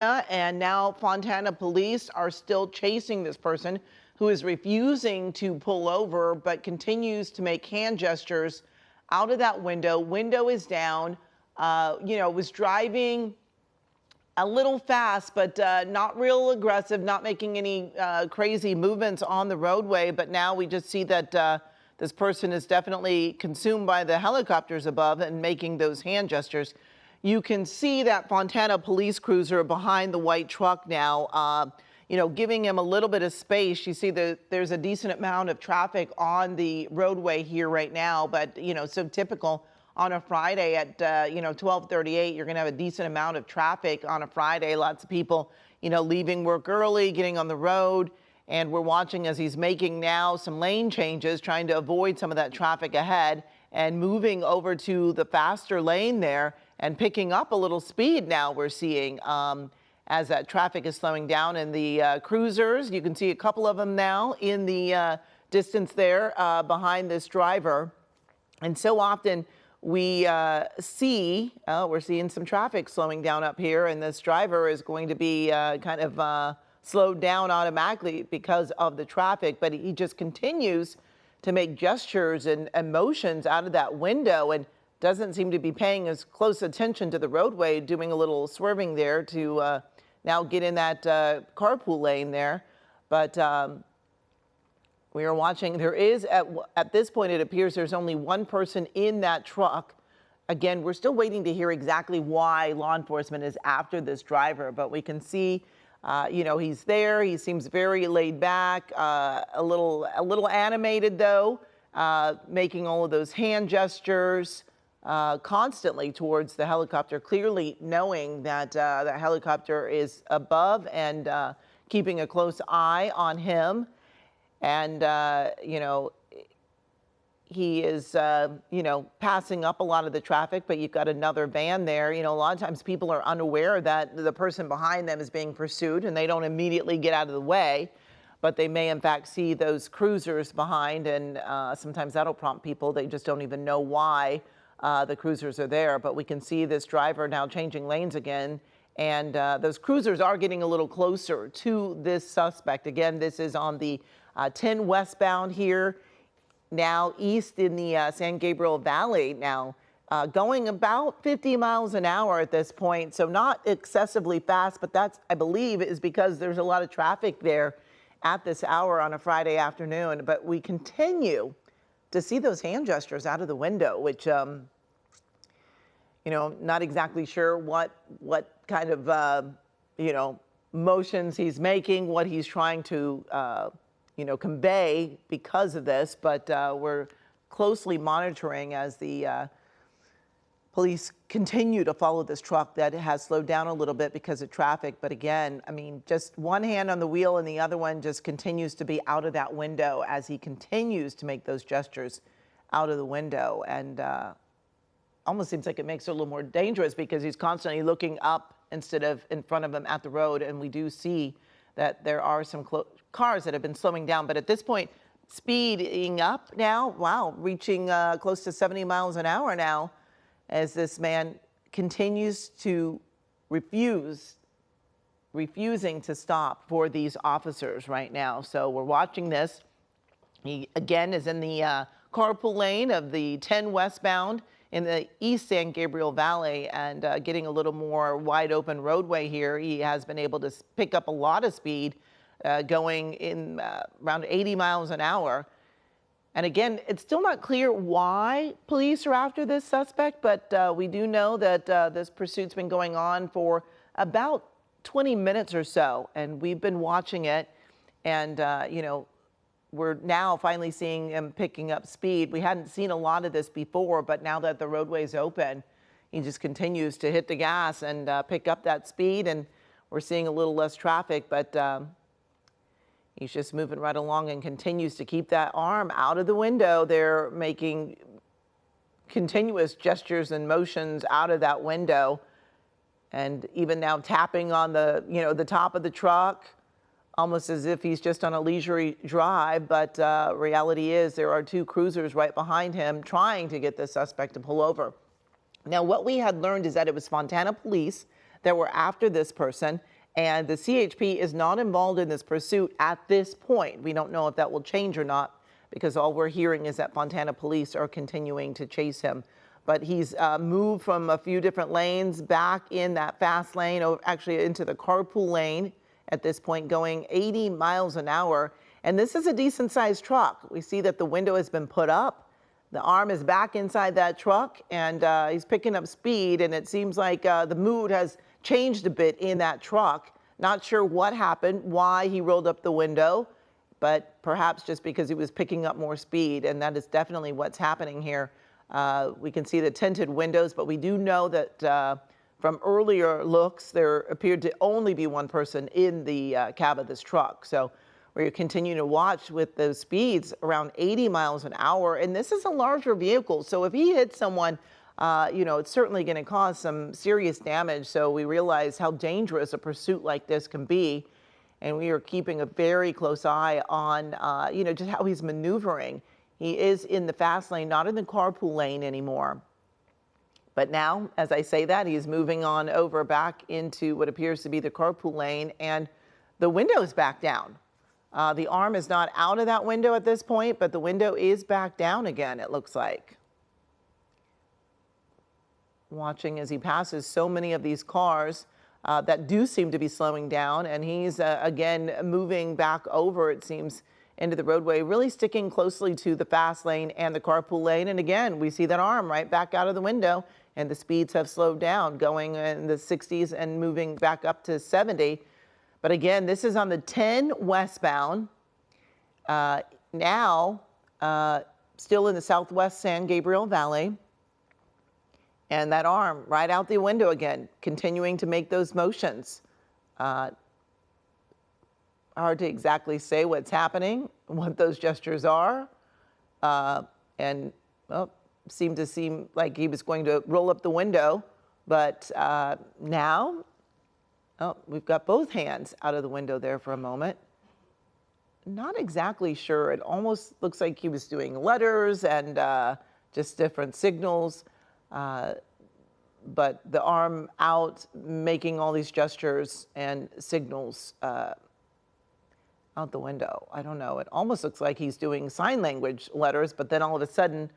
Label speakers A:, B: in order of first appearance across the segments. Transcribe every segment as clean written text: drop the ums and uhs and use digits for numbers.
A: And now Fontana police are still chasing this person who is refusing to pull over but continues to make hand gestures out of that window. Window is down. Was driving a little fast, but not real aggressive, not making any crazy movements on the roadway. But now we just see that this person is definitely consumed by the helicopters above and making those hand gestures. You can see that Fontana police cruiser behind the white truck now, giving him a little bit of space. You see there's a decent amount of traffic on the roadway here right now, but, so typical on a Friday at, 12:38, you're going to have a decent amount of traffic on a Friday. Lots of people, leaving work early, getting on the road. And we're watching as he's making now some lane changes, trying to avoid some of that traffic ahead and moving over to the faster lane there and picking up a little speed now we're seeing as that traffic is slowing down. And the cruisers, you can see a couple of them now in the distance there behind this driver. And so often we we're seeing some traffic slowing down up here, and this driver is going to be kind of slowed down automatically because of the traffic, but he just continues to make gestures and motions out of that window and doesn't seem to be paying as close attention to the roadway, doing a little swerving there to now get in that carpool lane there. But we are watching. There is, at this point, it appears there's only one person in that truck. Again, we're still waiting to hear exactly why law enforcement is after this driver, but we can see he's there. He seems very laid back, a little animated though, making all of those hand gestures constantly towards the helicopter, clearly knowing that the helicopter is above and keeping a close eye on him. And, he is, passing up a lot of the traffic, but you've got another van there. A lot of times people are unaware that the person behind them is being pursued and they don't immediately get out of the way, but they may in fact see those cruisers behind, and sometimes that'll prompt people. They just don't even know why the cruisers are there. But we can see this driver now changing lanes again, and those cruisers are getting a little closer to this suspect. Again, this is on the 10 westbound here, now east in the San Gabriel Valley now, going about 50 miles an hour at this point. So not excessively fast, but that's, I believe, is because there's a lot of traffic there at this hour on a Friday afternoon. But we continue to see those hand gestures out of the window, which, not exactly sure what kind of, motions he's making, what he's trying to, convey because of this, but we're closely monitoring as the police continue to follow this truck that has slowed down a little bit because of traffic. But again, I mean, just one hand on the wheel and the other one just continues to be out of that window as he continues to make those gestures out of the window. And almost seems like it makes it a little more dangerous because he's constantly looking up instead of in front of him at the road. And we do see that there are some cars that have been slowing down, but at this point, speeding up now, wow, reaching close to 70 miles an hour now, as this man continues to refusing to stop for these officers right now. So we're watching this. He again is in the carpool lane of the 10 westbound in the East San Gabriel Valley, and getting a little more wide open roadway here. He has been able to pick up a lot of speed, going in around 80 miles an hour. And again, it's still not clear why police are after this suspect, but we do know that this pursuit's been going on for about 20 minutes or so, and we've been watching it. And, we're now finally seeing him picking up speed. We hadn't seen a lot of this before, but now that the roadway's open, he just continues to hit the gas and pick up that speed, and we're seeing a little less traffic, but he's just moving right along and continues to keep that arm out of the window. They're making continuous gestures and motions out of that window, and even now tapping on the, the top of the truck, almost as if he's just on a leisurely drive. But reality is there are two cruisers right behind him trying to get the suspect to pull over. Now, what we had learned is that it was Fontana police that were after this person, And the CHP is not involved in this pursuit at this point. We don't know if that will change or not, because all we're hearing is that Fontana police are continuing to chase him. But he's moved from a few different lanes back in that fast lane, or actually into the carpool lane at this point, going 80 miles an hour. And this is a decent sized truck. We see that the window has been put up. The arm is back inside that truck, and he's picking up speed. And it seems like the mood has changed a bit in that truck. Not sure what happened, why he rolled up the window, but perhaps just because he was picking up more speed. And that is definitely what's happening here. We can see the tinted windows, but we do know that from earlier looks, there appeared to only be one person in the cab of this truck. So we're continuing to watch with those speeds around 80 miles an hour. And this is a larger vehicle. So if he hits someone, it's certainly going to cause some serious damage. So we realize how dangerous a pursuit like this can be. And we are keeping a very close eye on, just how he's maneuvering. He is in the fast lane, not in the carpool lane anymore. But now, as I say that, he's moving on over back into what appears to be the carpool lane, and the window is back down. The arm is not out of that window at this point, but the window is back down again, it looks like. Watching as he passes so many of these cars that do seem to be slowing down, and he's again moving back over, it seems, into the roadway, really sticking closely to the fast lane and the carpool lane. And again, we see that arm right back out of the window, and the speeds have slowed down, going in the 60s and moving back up to 70. But again, this is on the 10 westbound. Now, still in the southwest San Gabriel Valley. And that arm right out the window again, continuing to make those motions. Hard to exactly say what's happening, what those gestures are. Seemed like he was going to roll up the window. But now, we've got both hands out of the window there for a moment. Not exactly sure. It almost looks like he was doing letters and just different signals. But the arm out, making all these gestures and signals out the window. I don't know. It almost looks like he's doing sign language letters, but then all of a sudden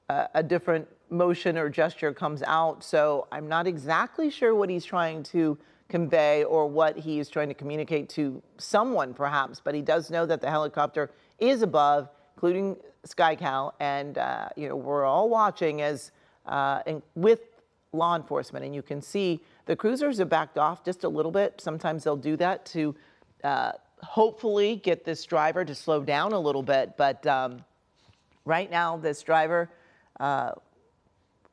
A: a different motion or gesture comes out. So I'm not exactly sure what he's trying to convey or what he's trying to communicate to someone perhaps, but he does know that the helicopter is above, including SkyCal, and we're all watching as with law enforcement, and you can see the cruisers have backed off just a little bit. Sometimes they'll do that to hopefully get this driver to slow down a little bit, but right now this driver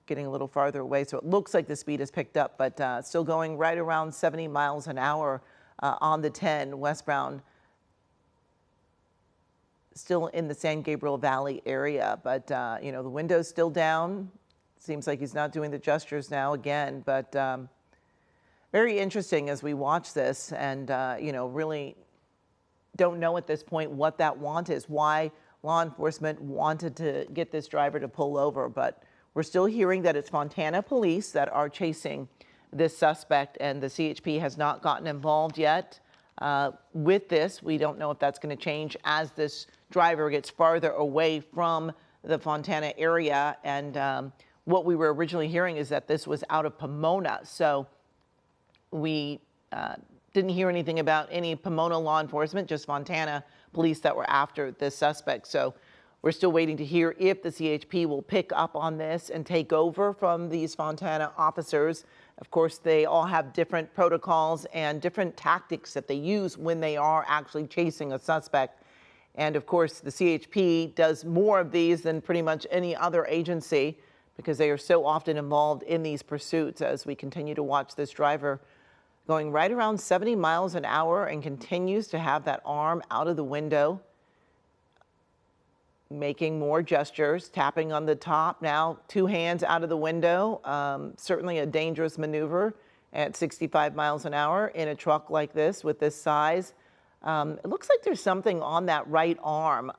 A: getting a little farther away, so it looks like the speed has picked up, but still going right around 70 miles an hour on the 10 westbound, still in the San Gabriel Valley area. But the window's still down. Seems like he's not doing the gestures now again, but very interesting as we watch this, and really don't know at this point what that want is, why law enforcement wanted to get this driver to pull over. But we're still hearing that it's Fontana police that are chasing this suspect, and the CHP has not gotten involved yet with this. We don't know if that's going to change as this driver gets farther away from the Fontana area. And what we were originally hearing is that this was out of Pomona. So we didn't hear anything about any Pomona law enforcement, just Fontana police that were after this suspect. So we're still waiting to hear if the CHP will pick up on this and take over from these Fontana officers. Of course, they all have different protocols and different tactics that they use when they are actually chasing a suspect. And of course, the CHP does more of these than pretty much any other agency, because they are so often involved in these pursuits. As we continue to watch this driver going right around 70 miles an hour and continues to have that arm out of the window, making more gestures, tapping on the top now, two hands out of the window. Certainly a dangerous maneuver at 65 miles an hour in a truck like this with this size. It looks like there's something on that right arm,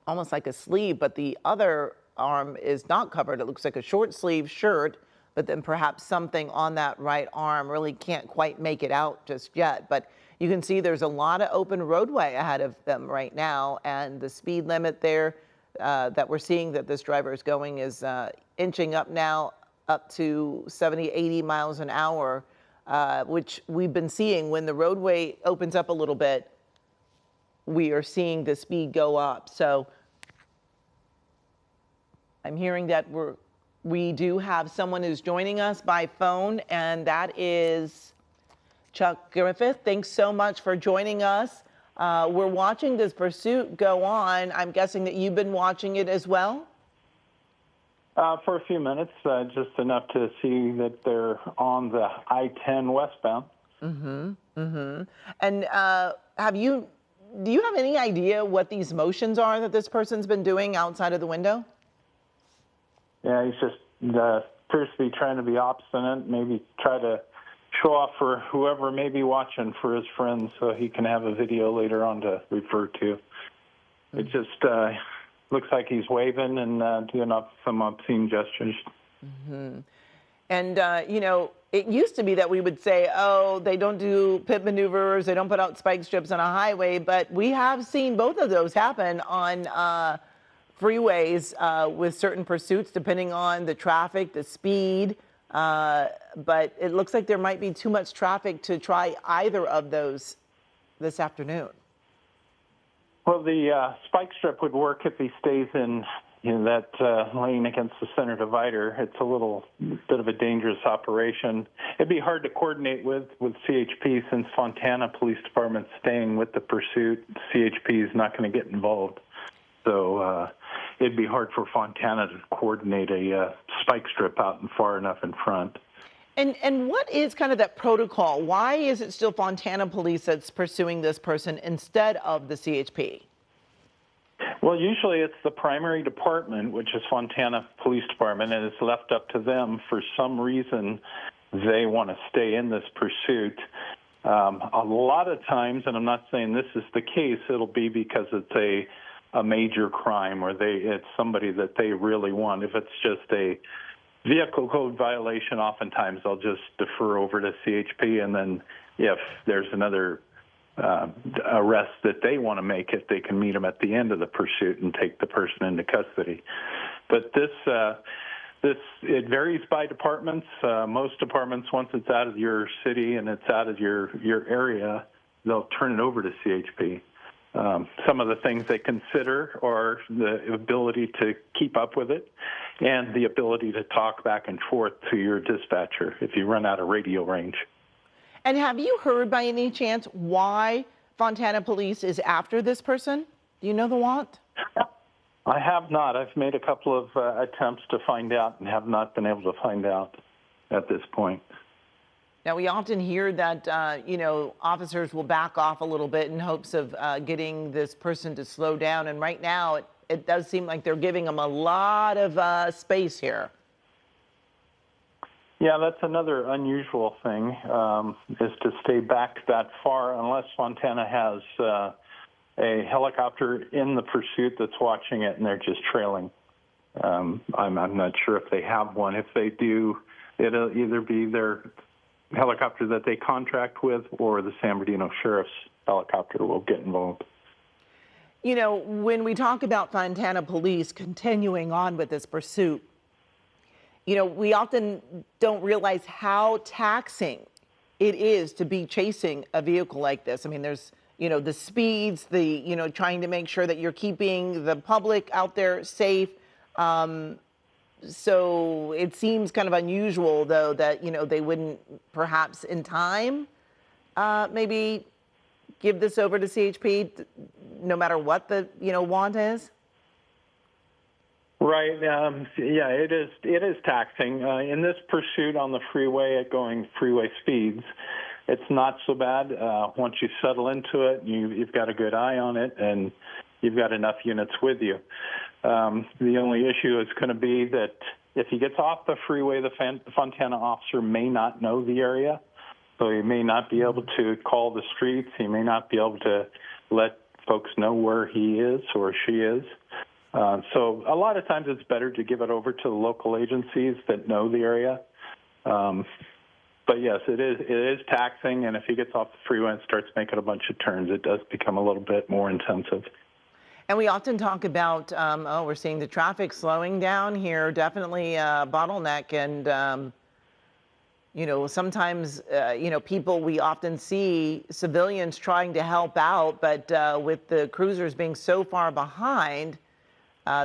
A: almost like a sleeve, but the other arm is not covered. It looks like a short sleeve shirt but then perhaps something on that right arm. Really can't quite make it out just yet, but you can see there's a lot of open roadway ahead of them right now, and the speed limit there that we're seeing that this driver is going is inching up now, up to 70, 80 miles an hour, which we've been seeing when the roadway opens up a little bit. We are seeing the speed go up. So I'm hearing that we do have someone who's joining us by phone, and that is Chuck Griffith. Thanks so much for joining us. We're watching this pursuit go on. I'm guessing that you've been watching it as well?
B: For a few minutes, just enough to see that they're on the I-10 westbound.
A: And do you have any idea what these motions are that this person's been doing outside of the window?
B: Yeah, he's just appears to be trying to be obstinate, maybe try to show off for whoever may be watching for his friends so he can have a video later on to refer to. It just looks like he's waving and doing some obscene gestures.
A: And, you know, it used to be that we would say, oh, they don't do pit maneuvers, they don't put out spike strips on a highway, but we have seen both of those happen on freeways with certain pursuits, depending on the traffic, the speed. But it looks like there might be too much traffic to try either of those this afternoon.
B: Well, the spike strip would work if he stays in that lane against the center divider. It's a little bit of a dangerous operation. It'd be hard to coordinate with CHP since Fontana Police Department's staying with the pursuit. CHP is not going to get involved. So it'd be hard for Fontana to coordinate a spike strip out and far enough in front.
A: And what is kind of that protocol? Why is it still Fontana Police that's pursuing this person instead of the CHP?
B: Well, usually it's the primary department, which is Fontana Police Department, and it's left up to them. For some reason, they want to stay in this pursuit. A lot of times, and I'm not saying this is the case, it'll be because it's a major crime or it's somebody that they really want. If it's just a vehicle code violation, oftentimes they'll just defer over to CHP, and then if there's another arrest that they want to make, they can meet them at the end of the pursuit and take the person into custody. But it varies by departments. Most departments, once it's out of your city and it's out of your area, they'll turn it over to CHP. Some of the things they consider are the ability to keep up with it and the ability to talk back and forth to your dispatcher if you run out of radio range.
A: And have you heard by any chance why Fontana Police is after this person? Do you know the want?
B: I have not. I've made a couple of attempts to find out and have not been able to find out at this point.
A: Now, we often hear that, you know, officers will back off a little bit in hopes of getting this person to slow down. And right now, it does seem like they're giving them a lot of space here.
B: Yeah, that's another unusual thing, is to stay back that far unless Fontana has a helicopter in the pursuit that's watching it and they're just trailing. I'm not sure if they have one. If they do, it'll either be their helicopter that they contract with or the San Bernardino Sheriff's helicopter will get involved.
A: You know, when we talk about Fontana Police continuing on with this pursuit, you know, we often don't realize how taxing it is to be chasing a vehicle like this. I mean, there's, you know, the speeds, you know, trying to make sure that you're keeping the public out there safe. So it seems kind of unusual, though, that, you know, they wouldn't perhaps in time maybe give this over to CHP no matter what the, you know, want is.
B: Right. Yeah, it is taxing. In this pursuit on the freeway at going freeway speeds, it's not so bad. Once you settle into it, you've got a good eye on it, and you've got enough units with you. The only issue is going to be that if he gets off the freeway, the Fontana officer may not know the area, so he may not be able to call the streets. He may not be able to let folks know where he is or she is. So a lot of times it's better to give it over to the local agencies that know the area. But yes, it is taxing, and if he gets off the freeway and starts making a bunch of turns, it does become a little bit more intensive.
A: And we often talk about, we're seeing the traffic slowing down here, definitely a bottleneck. And, sometimes, people, we often see civilians trying to help out, but with the cruisers being so far behind,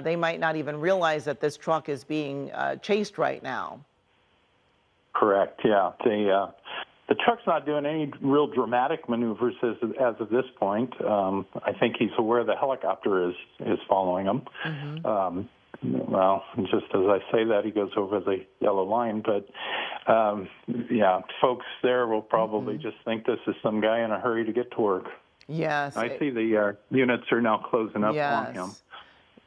A: they might not even realize that this truck is being chased right now.
B: Correct. Yeah. The truck's not doing any real dramatic maneuvers as of this point. I think he's aware the helicopter is following him. Mm-hmm. Well, just as I say that, he goes over the yellow line. But, folks there will probably just think this is some guy in a hurry to get to work.
A: Yes.
B: I see the units are now closing up on him.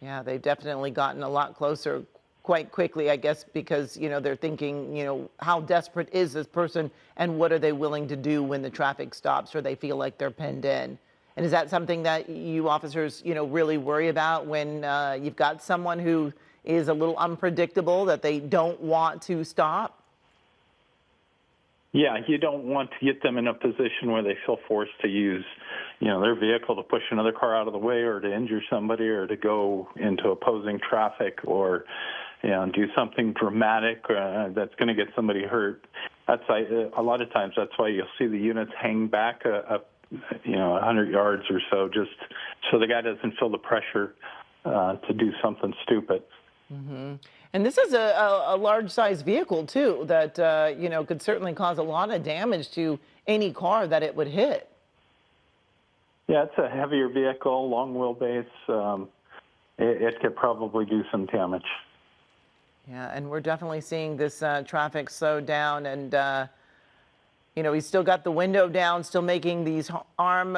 A: Yeah, they've definitely gotten a lot closer quite quickly, I guess, because, they're thinking, how desperate is this person and what are they willing to do when the traffic stops or they feel like they're pinned in? And is that something that you officers, really worry about when you've got someone who is a little unpredictable, that they don't want to stop?
B: Yeah, you don't want to get them in a position where they feel forced to use, their vehicle to push another car out of the way or to injure somebody or to go into opposing traffic or, do something dramatic that's going to get somebody hurt. That's a lot of times that's why you'll see the units hang back 100 yards or so, just so the guy doesn't feel the pressure to do something stupid.
A: Mm-hmm. And this is a large-sized vehicle, too, that, could certainly cause a lot of damage to any car that it would hit.
B: Yeah, it's a heavier vehicle, long wheelbase. It could probably do some damage.
A: Yeah, and we're definitely seeing this traffic slow down. And, he's still got the window down, still making these arm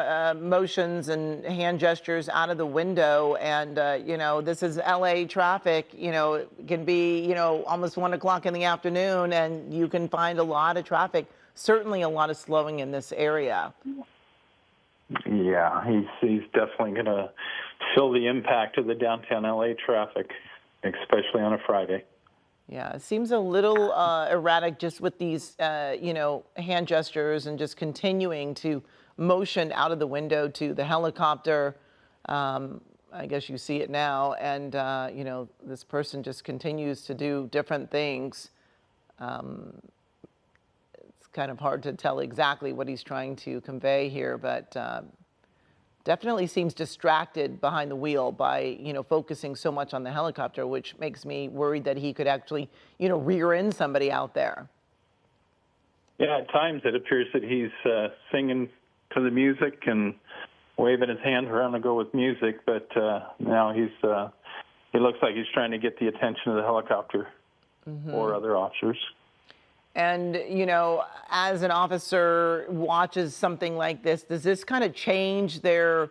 A: motions and hand gestures out of the window. And, this is LA traffic. It can be, almost 1 o'clock in the afternoon, and you can find a lot of traffic, certainly a lot of slowing in this area.
B: Yeah, he's definitely going to feel the impact of the downtown LA traffic, especially on a Friday.
A: Yeah, it seems a little erratic just with these, hand gestures and just continuing to motion out of the window to the helicopter. I guess you see it now. And, this person just continues to do different things. It's kind of hard to tell exactly what he's trying to convey here, but definitely seems distracted behind the wheel by, focusing so much on the helicopter, which makes me worried that he could actually, rear end somebody out there.
B: Yeah, at times it appears that he's singing to the music and waving his hands around to go with music, but now he looks like he's trying to get the attention of the helicopter or other officers.
A: And, as an officer watches something like this, does this kind of change their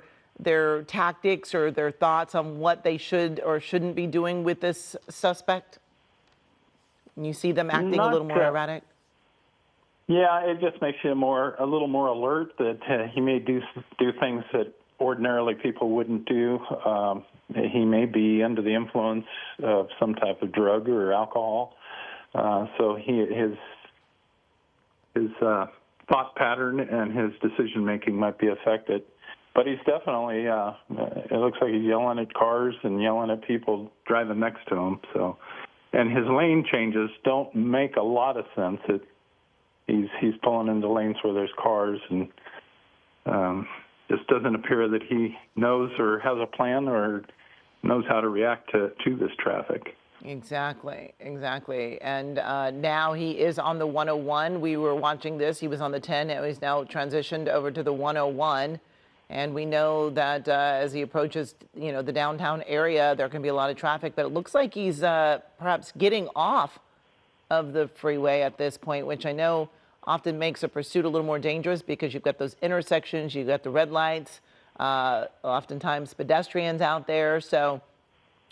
A: tactics or their thoughts on what they should or shouldn't be doing with this suspect? And you see them acting a little more erratic?
B: Yeah, it just makes you a little more alert that he may do things that ordinarily people wouldn't do. He may be under the influence of some type of drug or alcohol. So his thought pattern and his decision making might be affected. But he's definitely, it looks like he's yelling at cars and yelling at people driving next to him. So, and his lane changes don't make a lot of sense. He's pulling into lanes where there's cars, and just doesn't appear that he knows or has a plan or knows how to react to this traffic.
A: Exactly. And now he is on the 101. We were watching this. He was on the 10. Now he's now transitioned over to the 101. And we know that as he approaches, the downtown area, there can be a lot of traffic. But it looks like he's perhaps getting off of the freeway at this point, which I know often makes a pursuit a little more dangerous because you've got those intersections, you've got the red lights, oftentimes pedestrians out there. So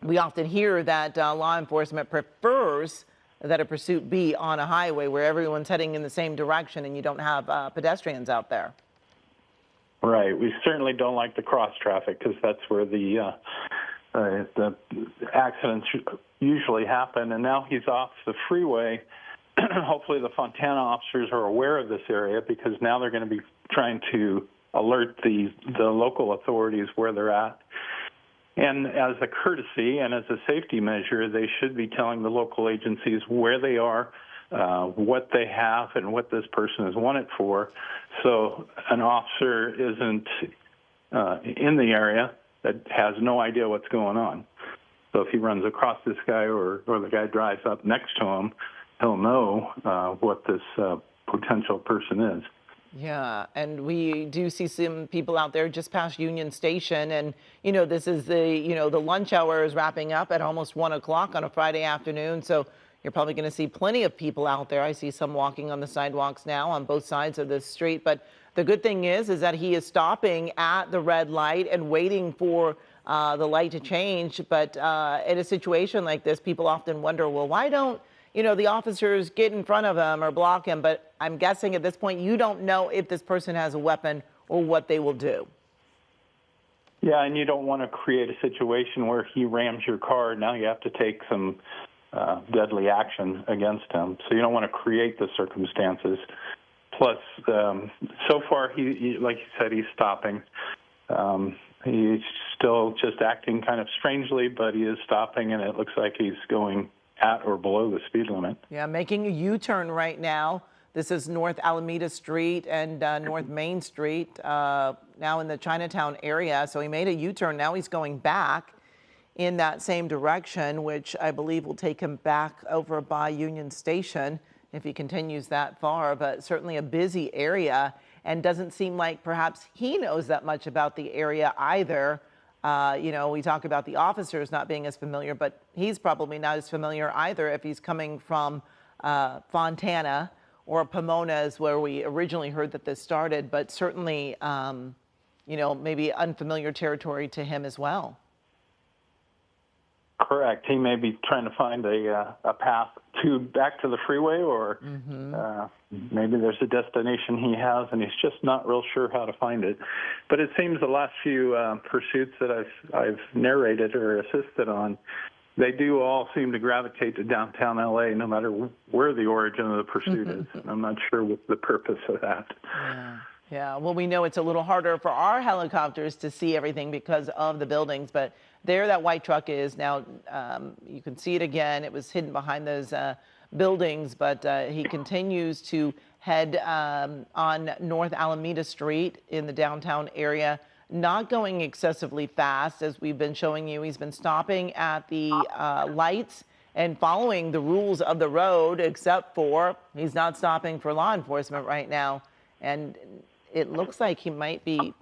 A: we often hear that law enforcement prefers that a pursuit be on a highway where everyone's heading in the same direction and you don't have pedestrians out there.
B: Right. We certainly don't like the cross traffic because that's where the accidents usually happen. And now he's off the freeway. hopefully the Fontana officers are aware of this area, because now they're going to be trying to alert the local authorities where they're at. And as a courtesy and as a safety measure, they should be telling the local agencies where they are, what they have, and what this person is wanted for, so an officer isn't in the area that has no idea what's going on. So if he runs across this guy, or the guy drives up next to him, he'll know what this potential person is.
A: Yeah, and we do see some people out there just past Union Station, and this is the lunch hour is wrapping up at almost 1 o'clock on a Friday afternoon, so you're probably going to see plenty of people out there. I see some walking on the sidewalks now on both sides of the street, but the good thing is that he is stopping at the red light and waiting for the light to change. But in a situation like this, people often wonder, well, why don't the officers get in front of him or block him? But I'm guessing at this point, you don't know if this person has a weapon or what they will do.
B: Yeah, and you don't want to create a situation where he rams your car. Now you have to take some deadly action against him. So you don't want to create the circumstances. Plus, so far, he like you said, he's stopping. He's still just acting kind of strangely, but he is stopping, and it looks like he's going at or below the speed limit.
A: Yeah, making a U-turn right now. This is North Alameda Street and North Main Street, now in the Chinatown area. So he made a U-turn. Now he's going back in that same direction, which I believe will take him back over by Union Station if he continues that far. But certainly a busy area, and doesn't seem like perhaps he knows that much about the area either. We talk about the officers not being as familiar, but he's probably not as familiar either if he's coming from Fontana or Pomona, is where we originally heard that this started, but certainly, maybe unfamiliar territory to him as well.
B: Correct. He may be trying to find a path back to the freeway, or maybe there's a destination he has, and he's just not real sure how to find it. But it seems the last few pursuits that I've narrated or assisted on, they do all seem to gravitate to downtown LA, no matter where the origin of the pursuit is. I'm not sure what's the purpose of that.
A: Yeah, well, we know it's a little harder for our helicopters to see everything because of the buildings, but there that white truck is now. You can see it again. It was hidden behind those buildings, but he continues to head on North Alameda Street in the downtown area, not going excessively fast, as we've been showing you. He's been stopping at the lights and following the rules of the road, except for he's not stopping for law enforcement right now. And it looks like he might be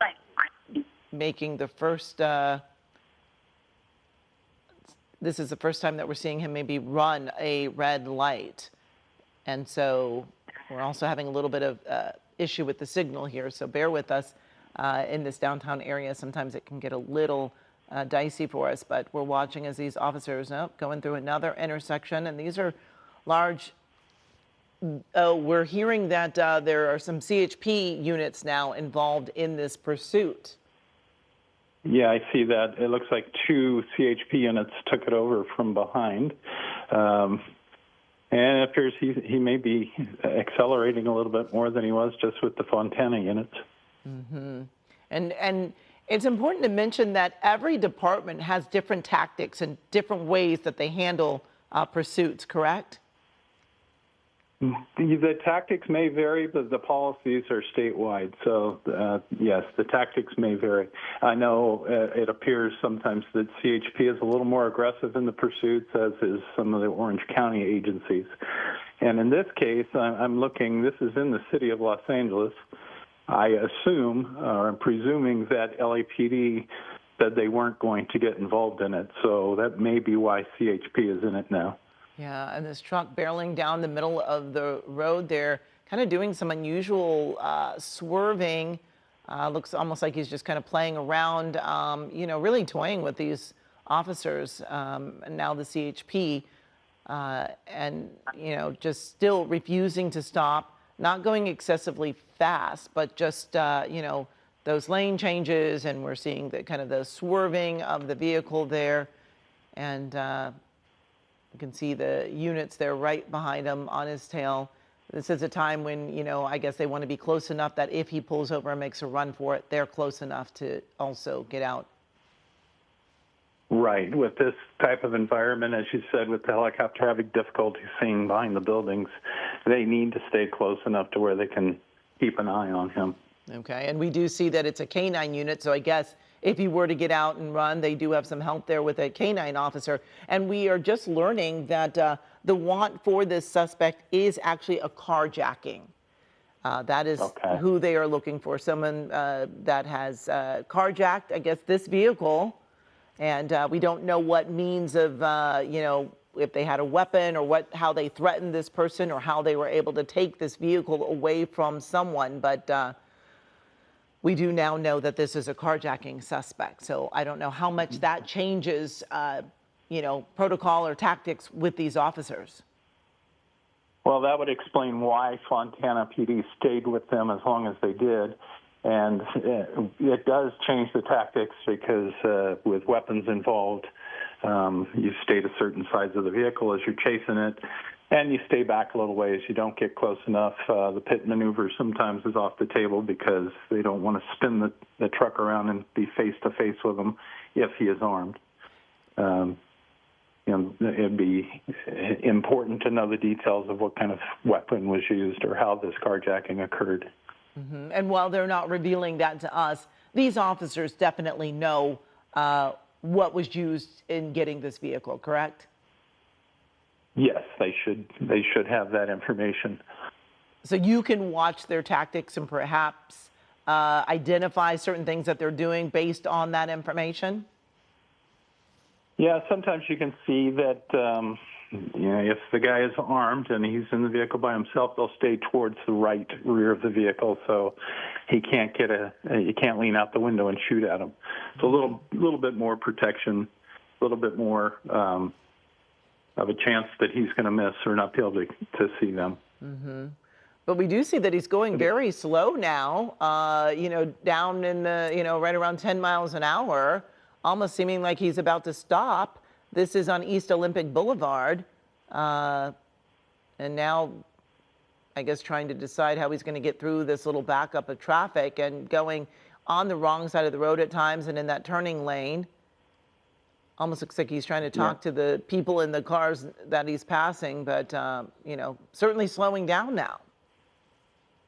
A: making the first, this is the first time that we're seeing him maybe run a red light. And so we're also having a little bit of issue with the signal here. So bear with us in this downtown area. Sometimes it can get a little dicey for us, but we're watching as these officers going through another intersection. And these are large. We're hearing that there are some CHP units now involved in this pursuit.
B: Yeah, I see that. It looks like 2 CHP units took it over from behind. And it appears he may be accelerating a little bit more than he was just with the Fontana units.
A: And it's important to mention that every department has different tactics and different ways that they handle pursuits, correct?
B: The tactics may vary, but the policies are statewide. So, yes, the tactics may vary. I know it appears sometimes that CHP is a little more aggressive in the pursuits, as is some of the Orange County agencies. And in this case, I'm looking, this is in the city of Los Angeles. I assume, or I'm presuming that LAPD said they weren't going to get involved in it. So that may be why CHP is in it now.
A: Yeah, and this truck barreling down the middle of the road there, kind of doing some unusual swerving. Looks almost like he's just kind of playing around, really toying with these officers, and now the CHP, and, just still refusing to stop, not going excessively fast, but just, those lane changes, and we're seeing the kind of the swerving of the vehicle there. And You can see the units there right behind him on his tail. This is a time when, you know, I guess they want to be close enough that if he pulls over and makes a run for it, they're close enough to also get out.
B: Right. With this type of environment, as you said, with the helicopter having difficulty seeing behind the buildings, they need to stay close enough to where they can keep an eye on him.
A: Okay, and we do see that it's a canine unit, so I guess if he were to get out and run, they do have some help there with a canine officer. And we are just learning that the want for this suspect is actually a carjacking. That is who they are looking for, someone that has carjacked, I guess, this vehicle. And we don't know what means of, you know, if they had a weapon or how they threatened this person or how they were able to take this vehicle away from someone. But we do now know that this is a carjacking suspect. So I don't know how much that changes, you know, protocol or tactics with these officers.
B: Well, that would explain why Fontana PD stayed with them as long as they did. And it does change the tactics because with weapons involved, you stay to certain sides of the vehicle as you're chasing it, and you stay back a little ways. You don't get close enough. The pit maneuver sometimes is off the table because they don't want to spin the truck around and be face-to-face with him if he is armed. You know, it'd be important to know the details of what kind of weapon was used or how this carjacking occurred.
A: Mm-hmm. And while they're not revealing that to us, these officers definitely know what was used in getting this vehicle, correct?
B: Yes, they should have that information.
A: So you can watch their tactics and perhaps identify certain things that they're doing based on that information?
B: Yeah, sometimes you can see that, you know, if the guy is armed and he's in the vehicle by himself, they'll stay towards the right rear of the vehicle so he can't you can't lean out the window and shoot at him. So a little bit more protection, a little bit more of a chance that he's going to miss or not be able to see them.
A: Mm-hmm. But we do see that he's going very slow now, you know, down in the, you know, right around 10 miles an hour, almost seeming like he's about to stop. This is on East Olympic Boulevard. And now, I guess, trying to decide how he's going to get through this little backup of traffic and going on the wrong side of the road at times and in that turning lane. Almost looks like he's trying to talk to the people in the cars that he's passing, but, you know, certainly slowing down now.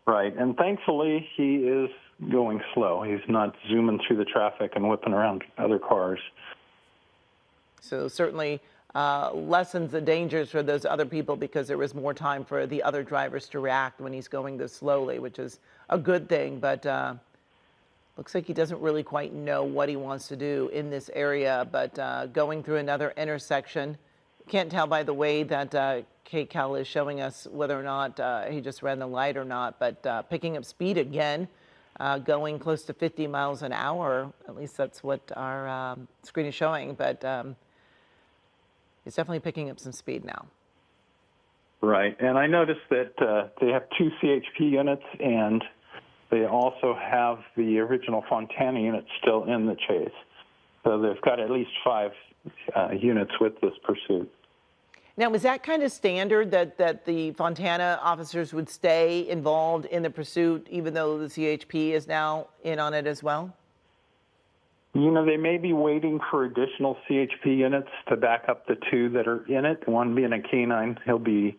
B: Right, and thankfully he is going slow. He's not zooming through the traffic and whipping around other cars.
A: So certainly lessens the dangers for those other people because there was more time for the other drivers to react when he's going this slowly, which is a good thing. But looks like he doesn't really quite know what he wants to do in this area. But going through another intersection, can't tell by the way that KCAL is showing us whether or not he just ran the light or not. But picking up speed again. Going close to 50 miles an hour, at least that's what our screen is showing, but it's definitely picking up some speed now.
B: Right, and I noticed that they have 2 CHP units, and they also have the original Fontana unit still in the chase. So they've got at least 5 units with this pursuit.
A: Now, is that kind of standard that the Fontana officers would stay involved in the pursuit, even though the CHP is now in on it as well?
B: You know, they may be waiting for additional CHP units to back up the 2 that are in it. One being a canine, he'll be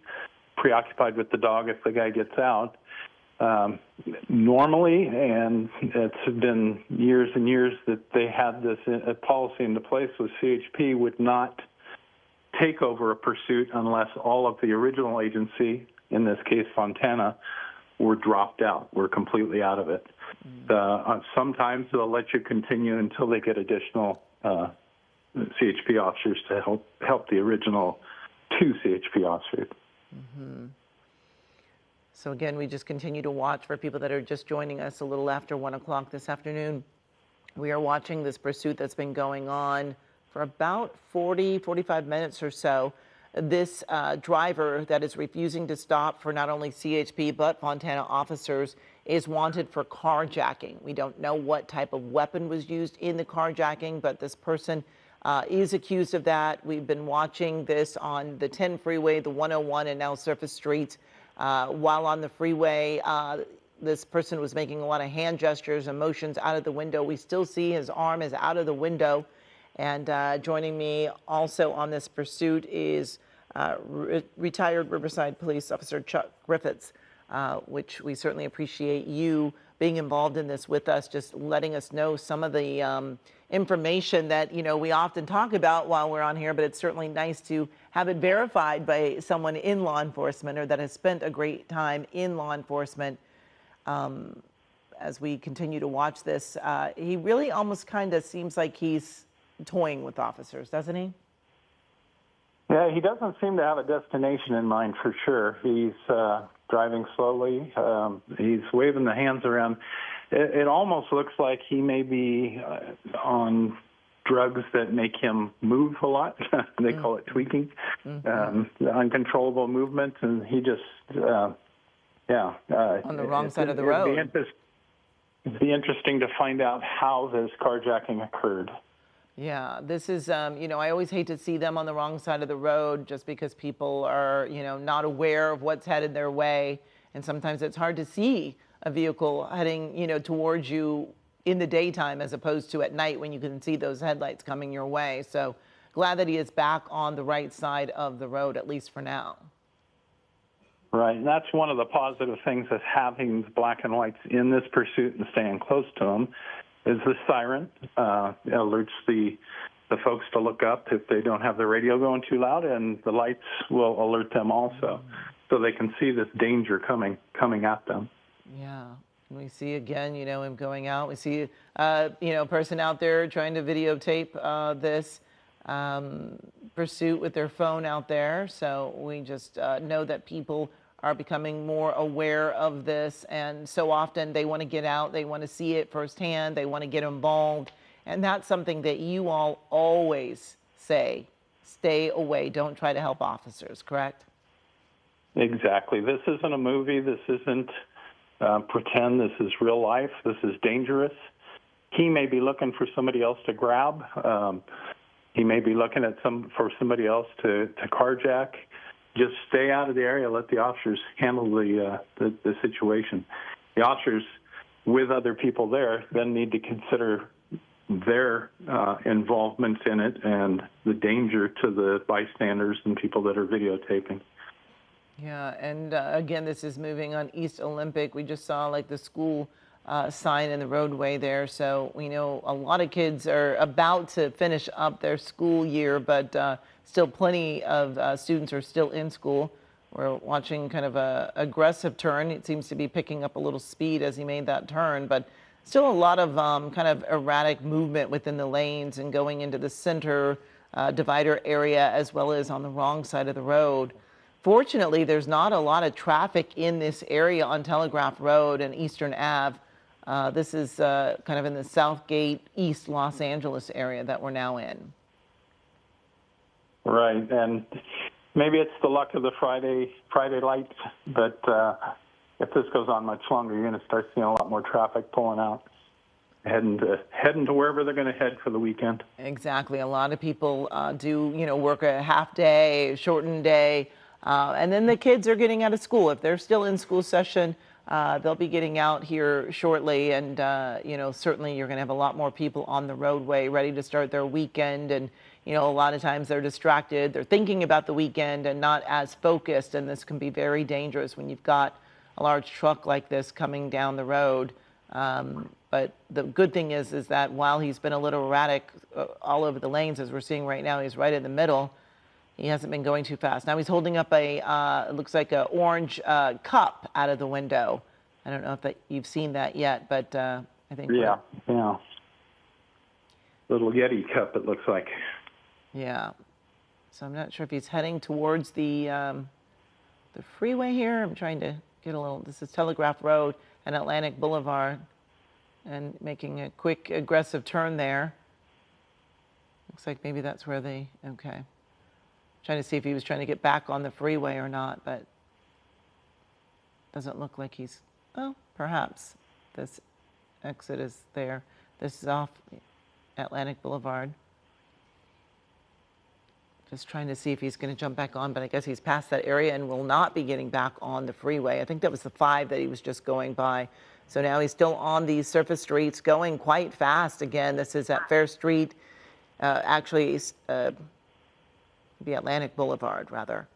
B: preoccupied with the dog if the guy gets out. Normally, and it's been years and years that they had this policy into place, with CHP would not take over a pursuit unless all of the original agency, in this case Fontana, were dropped out, were completely out of it. Sometimes they'll let you continue until they get additional CHP officers to help the original 2 CHP officers.
A: Mm-hmm. So again, we just continue to watch for people that are just joining us a little after 1 o'clock this afternoon. We are watching this pursuit that's been going on for about 45 minutes or so. This driver that is refusing to stop for not only CHP but Fontana officers is wanted for carjacking. We don't know what type of weapon was used in the carjacking, but this person is accused of that. We've been watching this on the 10 freeway, the 101, and now Surface Street. While on the freeway, this person was making a lot of hand gestures and motions out of the window. We still see his arm is out of the window. And joining me also on this pursuit is retired Riverside Police Officer Chuck Griffiths, which we certainly appreciate you being involved in this with us, just letting us know some of the information that, you know, we often talk about while we're on here, but it's certainly nice to have it verified by someone in law enforcement or that has spent a great time in law enforcement. As we continue to watch this, he really almost kind of seems like he's toying with officers, doesn't he?
B: Yeah, he doesn't seem to have a destination in mind for sure. He's driving slowly. He's waving the hands around. It almost looks like he may be on drugs that make him move a lot. They call it tweaking, uncontrollable movement, and he just, on
A: the wrong side of the road.
B: It'd be interesting to find out how this carjacking occurred.
A: Yeah, this is, you know, I always hate to see them on the wrong side of the road just because people are, you know, not aware of what's headed their way. And sometimes it's hard to see a vehicle heading, you know, towards you in the daytime as opposed to at night when you can see those headlights coming your way. So glad that he is back on the right side of the road, at least for now.
B: Right, and that's one of the positive things of having black and whites in this pursuit and staying close to them. Is the siren. It alerts the folks to look up if they don't have the radio going too loud, and the lights will alert them also, so they can see this danger coming at them. Yeah,
A: we see again, you know, him going out. We see, you know, a person out there trying to videotape this pursuit with their phone out there. So we just know that people are becoming more aware of this, and so often they want to get out, they want to see it firsthand, they want to get involved, and that's something that you all always say, stay away, don't try to help officers, correct?
B: Exactly. This isn't a movie, this isn't pretend, this is real life, this is dangerous. He may be looking for somebody else to grab, he may be looking at for somebody else to carjack. Just stay out of the area. Let the officers handle the situation. The officers, with other people there, then need to consider their involvement in it and the danger to the bystanders and people that are videotaping.
A: Yeah, and again, this is moving on East Olympic. We just saw like the school sign in the roadway there. So we know a lot of kids are about to finish up their school year, but still plenty of students are still in school. We're watching kind of a aggressive turn. It seems to be picking up a little speed as he made that turn, but still a lot of kind of erratic movement within the lanes and going into the center divider area as well as on the wrong side of the road. Fortunately, there's not a lot of traffic in this area on Telegraph Road and Eastern Ave. This is kind of in the Southgate, East Los Angeles area that we're now in.
B: Right, and maybe it's the luck of the Friday lights, but if this goes on much longer, you're going to start seeing a lot more traffic pulling out, heading to wherever they're going to head for the weekend.
A: Exactly. A lot of people do, you know, work a half day, shortened day, and then the kids are getting out of school. If they're still in school session, they'll be getting out here shortly, and you know, certainly you're going to have a lot more people on the roadway ready to start their weekend. And you know, a lot of times they're distracted, they're thinking about the weekend and not as focused, and this can be very dangerous when you've got a large truck like this coming down the road. But the good thing is that while he's been a little erratic all over the lanes, as we're seeing right now, he's right in the middle. He hasn't been going too fast. Now he's holding up it looks like an orange cup out of the window. I don't know if you've seen that yet, but I think.
B: Yeah. Little Yeti cup, it looks like.
A: Yeah. So I'm not sure if he's heading towards the freeway here. I'm trying to get a little. This is Telegraph Road and Atlantic Boulevard, and making a quick aggressive turn there. Looks like maybe that's where okay. Trying to see if he was trying to get back on the freeway or not, but doesn't look like he's, oh, perhaps this exit is there. This is off Atlantic Boulevard. Just trying to see if he's going to jump back on, but I guess he's past that area and will not be getting back on the freeway. I think that was the 5 that he was just going by. So now he's still on these surface streets going quite fast. Again, this is at Fair Street, actually the Atlantic Boulevard rather.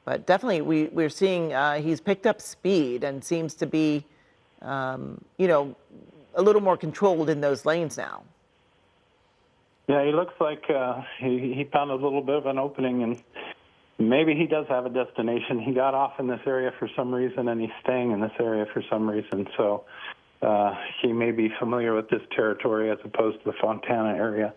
A: But definitely we're seeing he's picked up speed and seems to be, you know, a little more controlled in those lanes now.
B: Yeah, he looks like he found a little bit of an opening, and maybe he does have a destination. He got off in this area for some reason, and he's staying in this area for some reason. So he may be familiar with this territory as opposed to the Fontana area.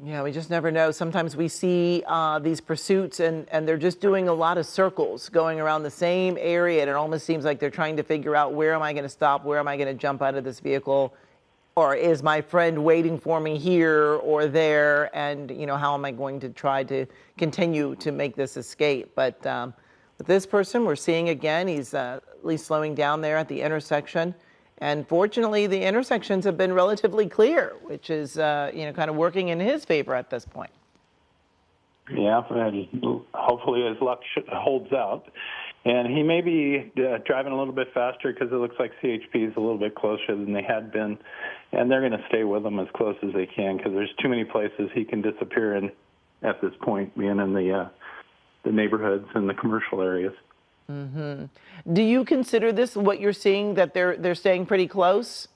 A: Yeah, we just never know. Sometimes we see these pursuits and they're just doing a lot of circles going around the same area. And it almost seems like they're trying to figure out, where am I going to stop? Where am I going to jump out of this vehicle? Or is my friend waiting for me here or there? And, you know, how am I going to try to continue to make this escape? But with this person, we're seeing again, he's at least slowing down there at the intersection. And fortunately, the intersections have been relatively clear, which is, you know, kind of working in his favor at this point.
B: Yeah, and hopefully his luck holds out. And he may be driving a little bit faster because it looks like CHP is a little bit closer than they had been. And they're going to stay with him as close as they can because there's too many places he can disappear in at this point, being in the neighborhoods and the commercial areas.
A: Mm-hmm. Do you consider this, what you're seeing, that they're staying pretty close?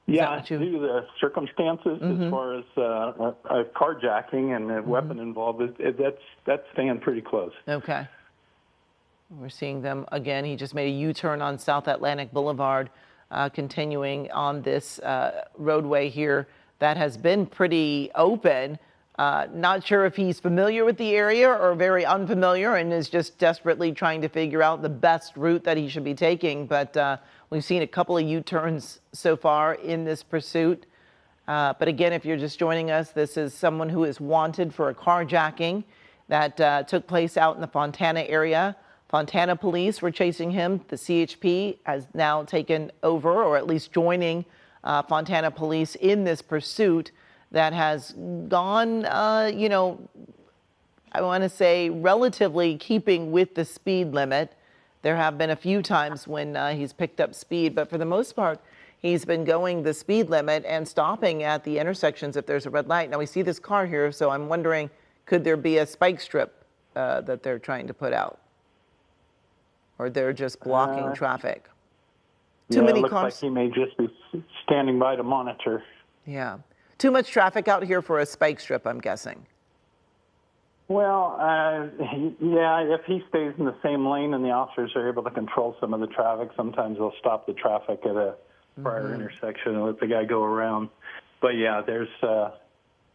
B: Yeah, due to the circumstances, as far as a carjacking and a weapon involved, that's staying pretty close.
A: Okay. We're seeing them again. He just made a U-turn on South Atlantic Boulevard, continuing on this roadway here that has been pretty open. Not sure if he's familiar with the area or very unfamiliar and is just desperately trying to figure out the best route that he should be taking. But we've seen a couple of U-turns so far in this pursuit. But again, if you're just joining us, this is someone who is wanted for a carjacking that took place out in the Fontana area. Fontana police were chasing him. The CHP has now taken over, or at least joining Fontana police in this pursuit that has gone, you know, I want to say relatively keeping with the speed limit. There have been a few times when he's picked up speed, but for the most part, he's been going the speed limit and stopping at the intersections if there's a red light. Now we see this car here, so I'm wondering, could there be a spike strip that they're trying to put out? Or they're just blocking traffic? Too many
B: looks
A: cars.
B: Like he may just be standing by to monitor.
A: Yeah. Too much traffic out here for a spike strip, I'm guessing.
B: Well, yeah, if he stays in the same lane and the officers are able to control some of the traffic, sometimes they'll stop the traffic at a prior intersection and let the guy go around. But yeah, there's a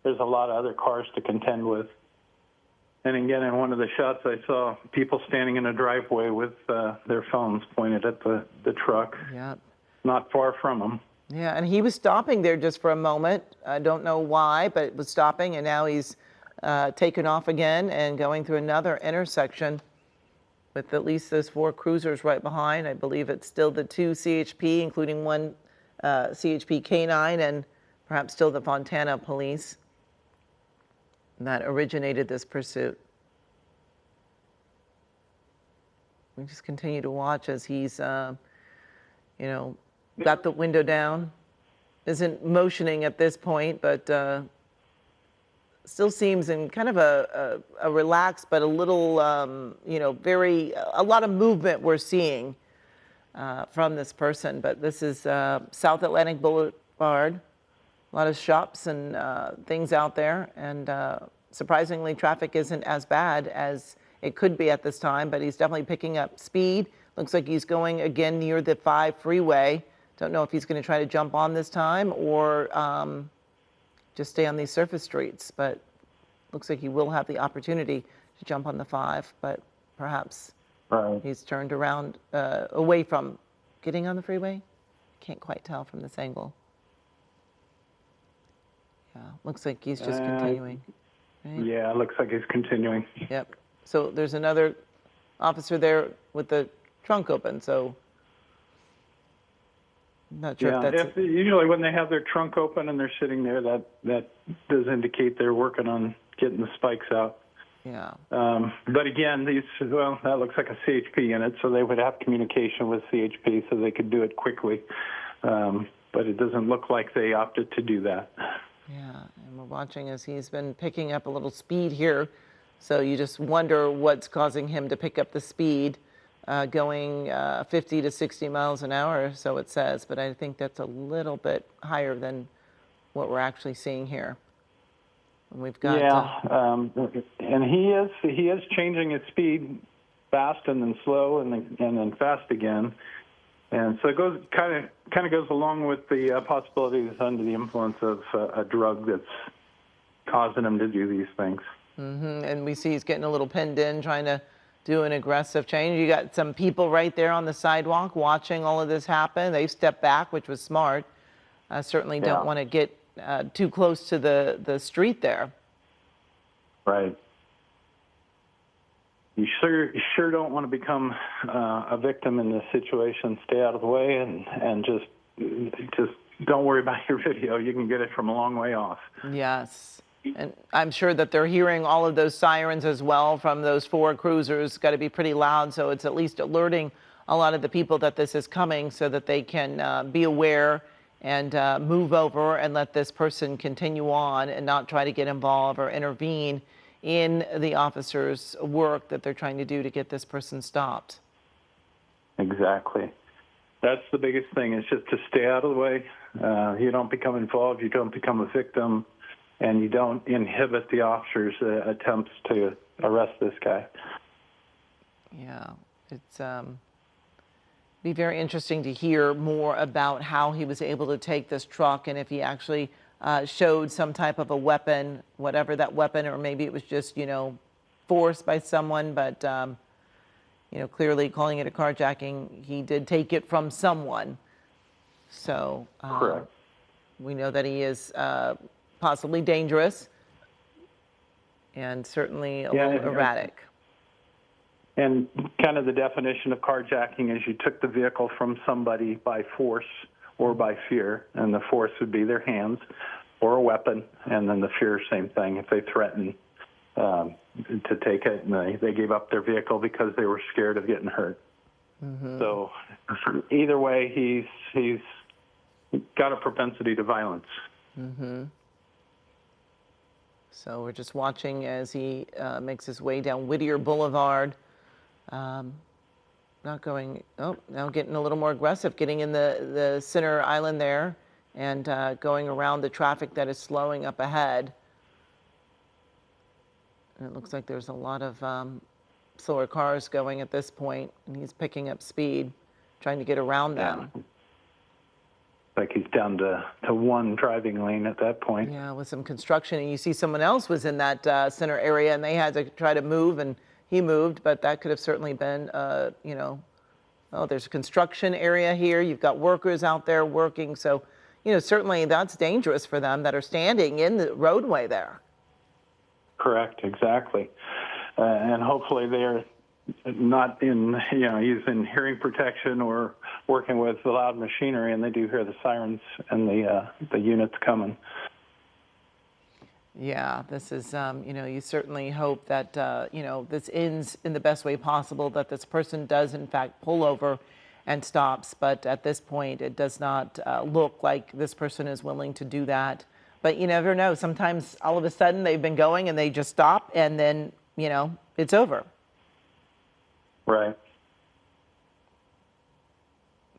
B: lot of other cars to contend with. And again, in one of the shots, I saw people standing in a driveway with their phones pointed at the truck.
A: Yeah.
B: Not far from him.
A: Yeah, and he was stopping there just for a moment. I don't know why, but it was stopping, and now he's taken off again and going through another intersection with at least those 4 cruisers right behind. I believe it's still the 2 CHP, including 1 CHP canine, and perhaps still the Fontana police that originated this pursuit. We just continue to watch as he's, you know, got the window down, isn't motioning at this point, but still seems in kind of a relaxed but a little, you know, a lot of movement we're seeing from this person. But this is South Atlantic Boulevard, a lot of shops and things out there, and surprisingly, traffic isn't as bad as it could be at this time, but he's definitely picking up speed. Looks like he's going again near the 5 freeway. Don't know if he's going to try to jump on this time or just stay on these surface streets, but looks like he will have the opportunity to jump on the 5, but perhaps he's turned around away from getting on the freeway. Can't quite tell from this angle. Yeah, looks like he's just continuing. Right?
B: Yeah, it looks like he's continuing.
A: Yep. So there's another officer there with the trunk open, so I'm not sure if that's...
B: Usually when they have their trunk open and they're sitting there, that does indicate they're working on getting the spikes out.
A: Yeah.
B: But again, that looks like a CHP unit, so they would have communication with CHP so they could do it quickly. But it doesn't look like they opted to do that.
A: Yeah, and we're watching as he's been picking up a little speed here. So you just wonder what's causing him to pick up the speed, going 50 to 60 miles an hour, so it says. But I think that's a little bit higher than what we're actually seeing here. And we've got
B: and he is changing his speed fast and then slow and then fast again. And so it goes kind of goes along with the possibilities under the influence of a drug that's causing him to do these things.
A: And we see he's getting a little pinned in, trying to do an aggressive change. You got some people right there on the sidewalk watching all of this happen. They've stepped back, which was smart. Certainly don't want to get too close to the street there.
B: Right. You sure don't want to become a victim in this situation. Stay out of the way and just don't worry about your video. You can get it from a long way off.
A: Yes. And I'm sure that they're hearing all of those sirens as well from those 4 cruisers. Got to be pretty loud, so it's at least alerting a lot of the people that this is coming so that they can be aware and move over and let this person continue on and not try to get involved or intervene in the officers' work that they're trying to do to get this person stopped.
B: Exactly. That's the biggest thing, is just to stay out of the way. You don't become involved, you don't become a victim, and you don't inhibit the officers' attempts to arrest this guy.
A: Yeah, it's be very interesting to hear more about how he was able to take this truck and if he actually showed some type of a weapon, whatever that weapon, or maybe it was just, forced by someone, but, clearly calling it a carjacking, he did take it from someone. So
B: Correct.
A: We know that he is possibly dangerous and certainly a little erratic.
B: And kind of the definition of carjacking is you took the vehicle from somebody by force or by fear, and the force would be their hands or a weapon, and then the fear, same thing, if they threaten to take it, and they gave up their vehicle because they were scared of getting hurt. So either way, he's got a propensity to violence.
A: So we're just watching as he makes his way down Whittier Boulevard. Now getting a little more aggressive, getting in the center island there and going around the traffic that is slowing up ahead. And it looks like there's a lot of slower cars going at this point, and he's picking up speed, trying to get around them.
B: Like he's down to one driving lane at that point.
A: Yeah, with some construction, and you see someone else was in that center area, and they had to try to move, and he moved, but that could have certainly been, there's a construction area here. You've got workers out there working. So, certainly that's dangerous for them that are standing in the roadway there.
B: Correct, exactly. And hopefully they're not using hearing protection or working with the loud machinery, and they do hear the sirens and the units coming.
A: Yeah, this is, you certainly hope that, this ends in the best way possible, that this person does, in fact, pull over and stops. But at this point, it does not look like this person is willing to do that. But you never know. Sometimes all of a sudden they've been going and they just stop, and then, it's over.
B: Right.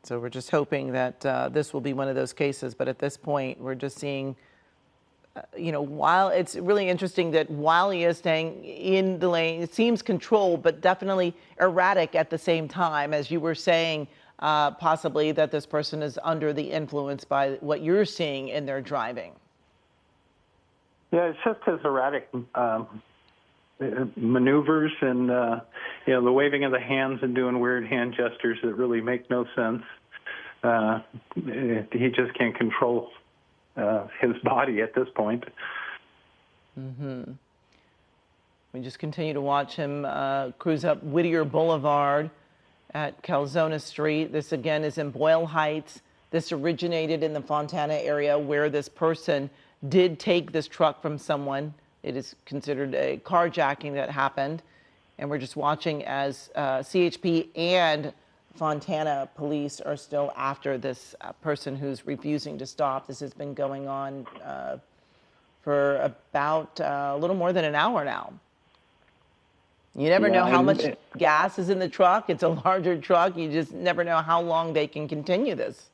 A: So we're just hoping that this will be one of those cases. But at this point, we're just seeing while it's really interesting that while he is staying in the lane, it seems controlled, but definitely erratic at the same time, as you were saying, possibly that this person is under the influence by what you're seeing in their driving.
B: Yeah, it's just his erratic maneuvers and, the waving of the hands and doing weird hand gestures that really make no sense. He just can't control his body at this point.
A: We just continue to watch him cruise up Whittier Boulevard at Calzona Street. This again is in Boyle Heights. This originated in the Fontana area where this person did take this truck from someone It is considered a carjacking that happened. And we're just watching as CHP and Fontana police are still after this person who's refusing to stop. This has been going on for about a little more than an hour now. You never know how much gas is in the truck. It's a larger truck. You just never know how long they can continue this.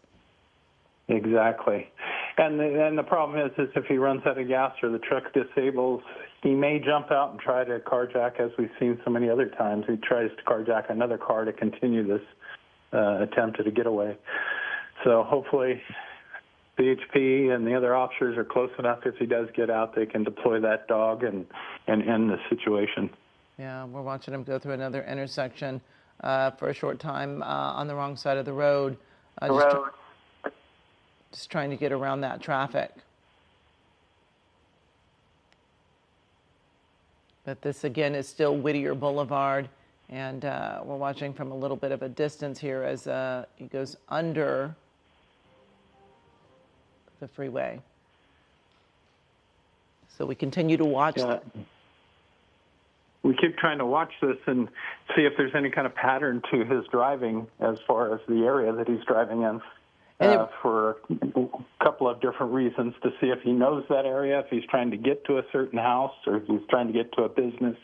B: Exactly. And the problem is if he runs out of gas or the truck disables, he may jump out and try to carjack, as we've seen so many other times. He tries to carjack another car to continue this attempt at a getaway. So hopefully CHP and the other officers are close enough. If he does get out, they can deploy that dog and end the situation.
A: Yeah, we're watching him go through another intersection for a short time on the wrong side of the road. Just trying to get around that traffic. But this, again, is still Whittier Boulevard, and we're watching from a little bit of a distance here as he goes under the freeway. So we continue to watch.
B: We keep trying to watch this and see if there's any kind of pattern to his driving as far as the area that he's driving in. For a couple of different reasons, to see if he knows that area, if he's trying to get to a certain house, or if he's trying to get to a business,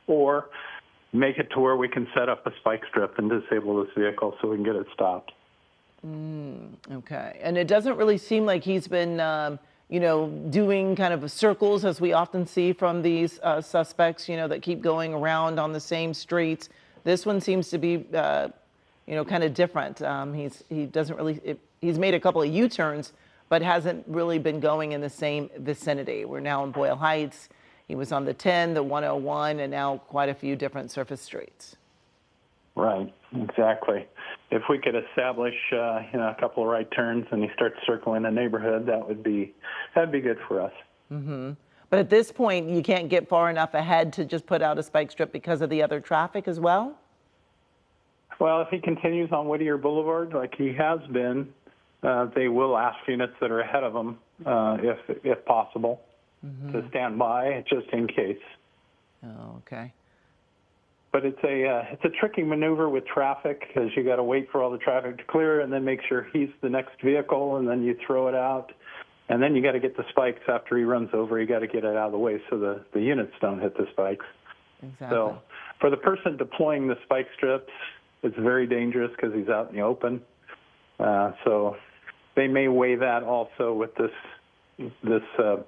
B: or make it to where we can set up a spike strip and disable this vehicle so we can get it stopped.
A: Okay. And it doesn't really seem like he's been, doing kind of circles as we often see from these suspects, that keep going around on the same streets. This one seems to be, kind of different. He's made a couple of U-turns, but hasn't really been going in the same vicinity. We're now in Boyle Heights. He was on the 10, the 101, and now quite a few different surface streets. Right, exactly. If we could establish, a couple of right turns and he starts circling the neighborhood, that'd be good for us. Mm-hmm. But at this point, you can't get far enough ahead to just put out a spike strip because of the other traffic as well? Well, if he continues on Whittier Boulevard like he has been, they will ask units that are ahead of him, if possible, to stand by just in case. Oh, okay. But it's a tricky maneuver with traffic because you got to wait for all the traffic to clear and then make sure he's the next vehicle, and then you throw it out, and then you got to get the spikes after he runs over. You got to get it out of the way so the units don't hit the spikes. Exactly. So for the person deploying the spike strips, it's very dangerous because he's out in the open. So they may weigh that also with this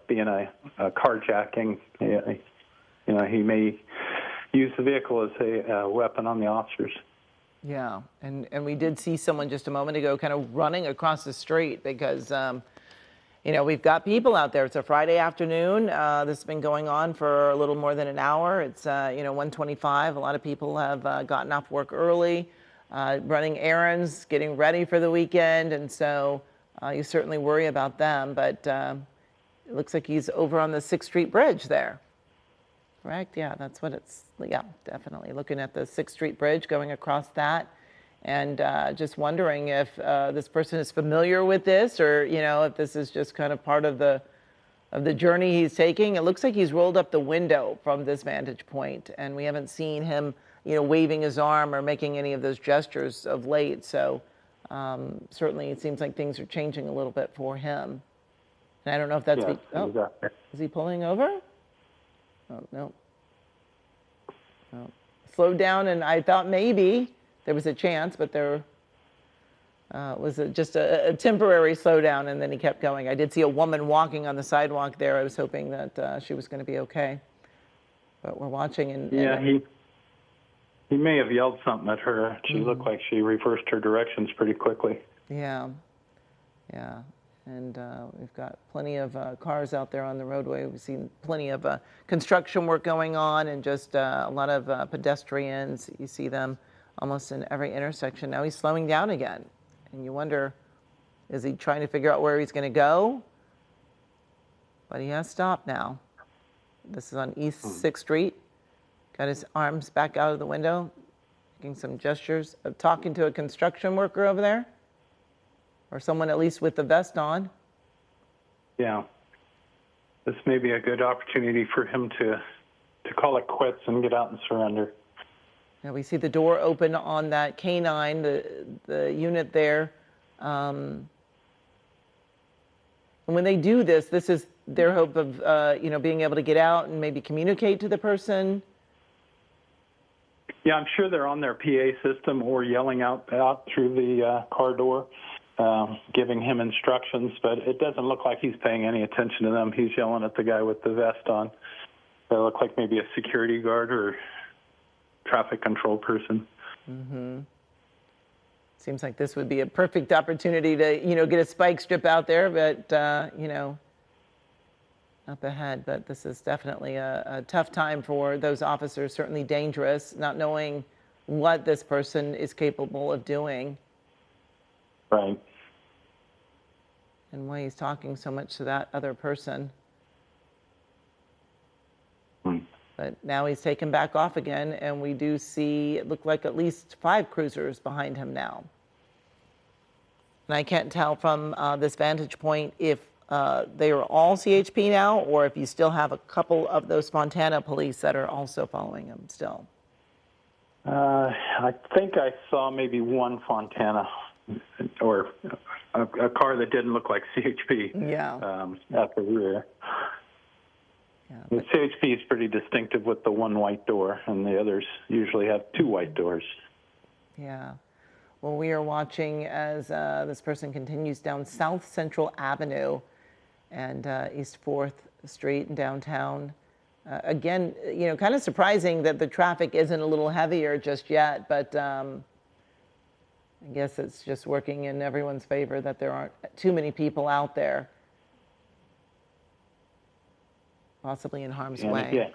A: being a carjacking. He may use the vehicle as a weapon on the officers. Yeah, and we did see someone just a moment ago kind of running across the street because, we've got people out there. It's a Friday afternoon. This has been going on for a little more than an hour. It's, 1:25. A lot of people have gotten off work early, running errands, getting ready for the weekend, and so you certainly worry about them. But it looks like he's over on the 6th Street Bridge there. Correct? Yeah, that's what it's, yeah, definitely. Looking at the 6th Street Bridge, going across that, and just wondering if this person is familiar with this, or, if this is just kind of part of the journey he's taking. It looks like he's rolled up the window from this vantage point, and we haven't seen him, waving his arm or making any of those gestures of late. So certainly it seems like things are changing a little bit for him. And I don't know if that's, exactly. Is he pulling over? Oh, no. No. Slowed down, and I thought maybe there was a chance, but there was just a temporary slowdown, and then he kept going. I did see a woman walking on the sidewalk there. I was hoping that she was going to be okay. But we're watching. And he may have yelled something at her. She looked like she reversed her directions pretty quickly. Yeah. Yeah. And we've got plenty of cars out there on the roadway. We've seen plenty of construction work going on, and just a lot of pedestrians. You see them almost in every intersection. Now he's slowing down again. And you wonder, is he trying to figure out where he's going to go? But he has stopped now. This is on East 6th Street. Got his arms back out of the window, making some gestures of talking to a construction worker over there. Or someone at least with the vest on. Yeah.
B: this may be a good opportunity for him to call it quits and get out and surrender.
A: Now we see the door open on that canine, the unit there. And when they do this, this is their hope of, being able to get out and maybe communicate to the person.
B: Yeah, I'm sure they're on their PA system or yelling out through the car door, giving him instructions, but it doesn't look like he's paying any attention to them. He's yelling at the guy with the vest on. They look like maybe a security guard or traffic control person.
A: Mm-hmm. Seems like this would be a perfect opportunity to, get a spike strip out there, but, up ahead. But this is definitely a tough time for those officers, certainly dangerous, not knowing what this person is capable of doing.
B: Right.
A: And why he's talking so much to that other person. But now he's taken back off again, and we do see, it looked like at least 5 cruisers behind him now. And I can't tell from this vantage point if they are all CHP now, or if you still have a couple of those Fontana police that are also following him still.
B: I think I saw maybe one Fontana, or a car that didn't look like CHP.
A: Yeah.
B: At the rear.
A: Yeah,
B: the CHP is pretty distinctive with the one white door, and the others usually have 2 white doors.
A: Yeah. Well, we are watching as this person continues down South Central Avenue and East 4th Street in downtown. Again, kind of surprising that the traffic isn't a little heavier just yet, but I guess it's just working in everyone's favor that there aren't too many people out there, possibly in harm's way.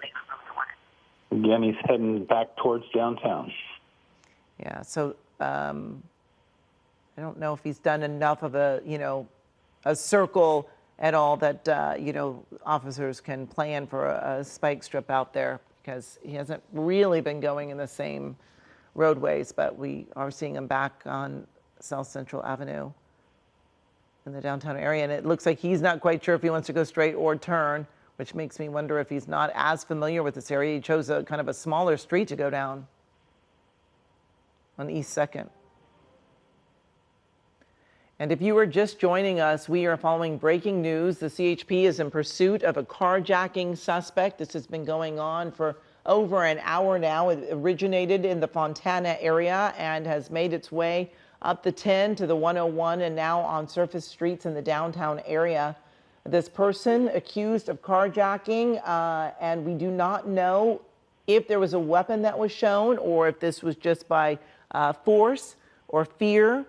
B: Again, he's heading back towards downtown.
A: Yeah, so I don't know if he's done enough of a circle at all that, officers can plan for a spike strip out there, because he hasn't really been going in the same roadways, but we are seeing him back on South Central Avenue in the downtown area. And it looks like he's not quite sure if he wants to go straight or turn, which makes me wonder if he's not as familiar with this area. He chose a kind of a smaller street to go down on East 2nd. And if you are just joining us, we are following breaking news. The CHP is in pursuit of a carjacking suspect. This has been going on for over an hour now. It originated in the Fontana area and has made its way up the 10 to the 101 and now on surface streets in the downtown area. This person accused of carjacking, and we do not know if there was a weapon that was shown or if this was just by force or fear.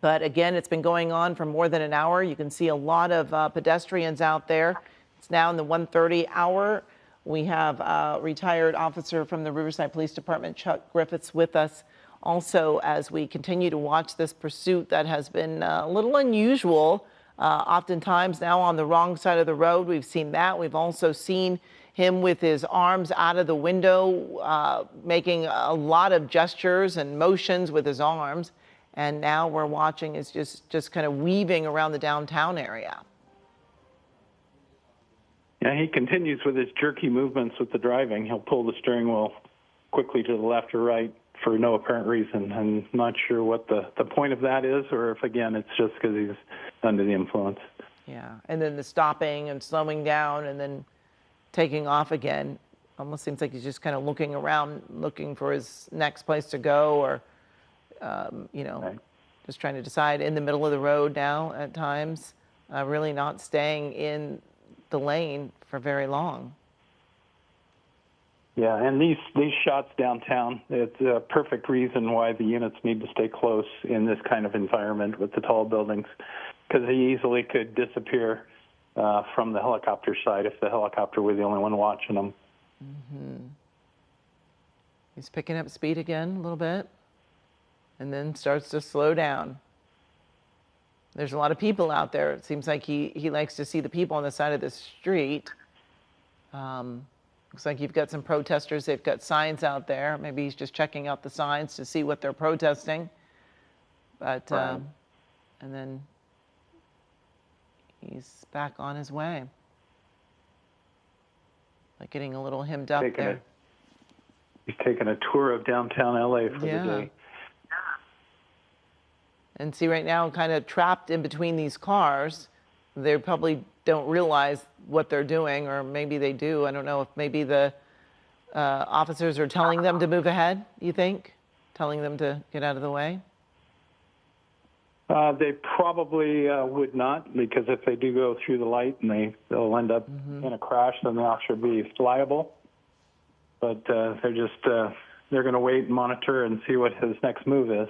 A: But again, it's been going on for more than an hour. You can see a lot of pedestrians out there. It's now in the 1:30 hour. We have a retired officer from the Riverside Police Department, Chuck Griffiths, with us also as we continue to watch this pursuit that has been a little unusual. Oftentimes now on the wrong side of the road. We've seen that. We've also seen him with his arms out of the window, making a lot of gestures and motions with his arms. And now we're watching is just kind of weaving around the downtown area.
B: Yeah, he continues with his jerky movements with the driving. He'll pull the steering wheel quickly to the left or right for no apparent reason. I'm not sure what the point of that is, or if, again, it's just because he's under the influence.
A: Yeah, and then the stopping and slowing down and then taking off again. Almost seems like he's just kind of looking around, looking for his next place to go, or right. Just trying to decide in the middle of the road now at times, really not staying in the lane for very long.
B: Yeah, and these shots downtown, it's a perfect reason why the units need to stay close in this kind of environment with the tall buildings, because he easily could disappear from the helicopter side if the helicopter were the only one watching him.
A: Mm-hmm. He's picking up speed again a little bit, and then starts to slow down. There's a lot of people out there. It seems like he likes to see the people on the side of the street. Looks like you've got some protesters. They've got signs out there. Maybe he's just checking out the signs to see what they're protesting. But,
B: right.
A: And then he's back on his way. Like getting a little hemmed up there.
B: He's taking a tour of downtown LA for the day.
A: And see, right now, kind of trapped in between these cars. They probably don't realize what they're doing, or maybe they do. I don't know if maybe the officers are telling them to move ahead, you think? Telling them to get out of the way?
B: They probably would not, because if they do go through the light and they'll end up in a crash, then the officer will be liable. But they're going to wait and monitor and see what his next move is.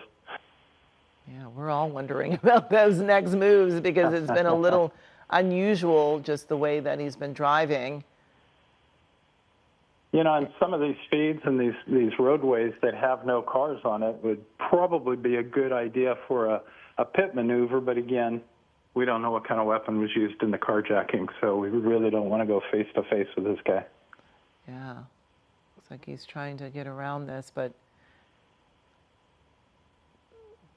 A: Yeah, we're all wondering about those next moves because it's been a little unusual, just the way that he's been driving.
B: You know, and some of these speeds and these roadways that have no cars on it would probably be a good idea for a pit maneuver. But again, we don't know what kind of weapon was used in the carjacking, so we really don't want to go face to face with this guy.
A: Yeah, looks like he's trying to get around this, but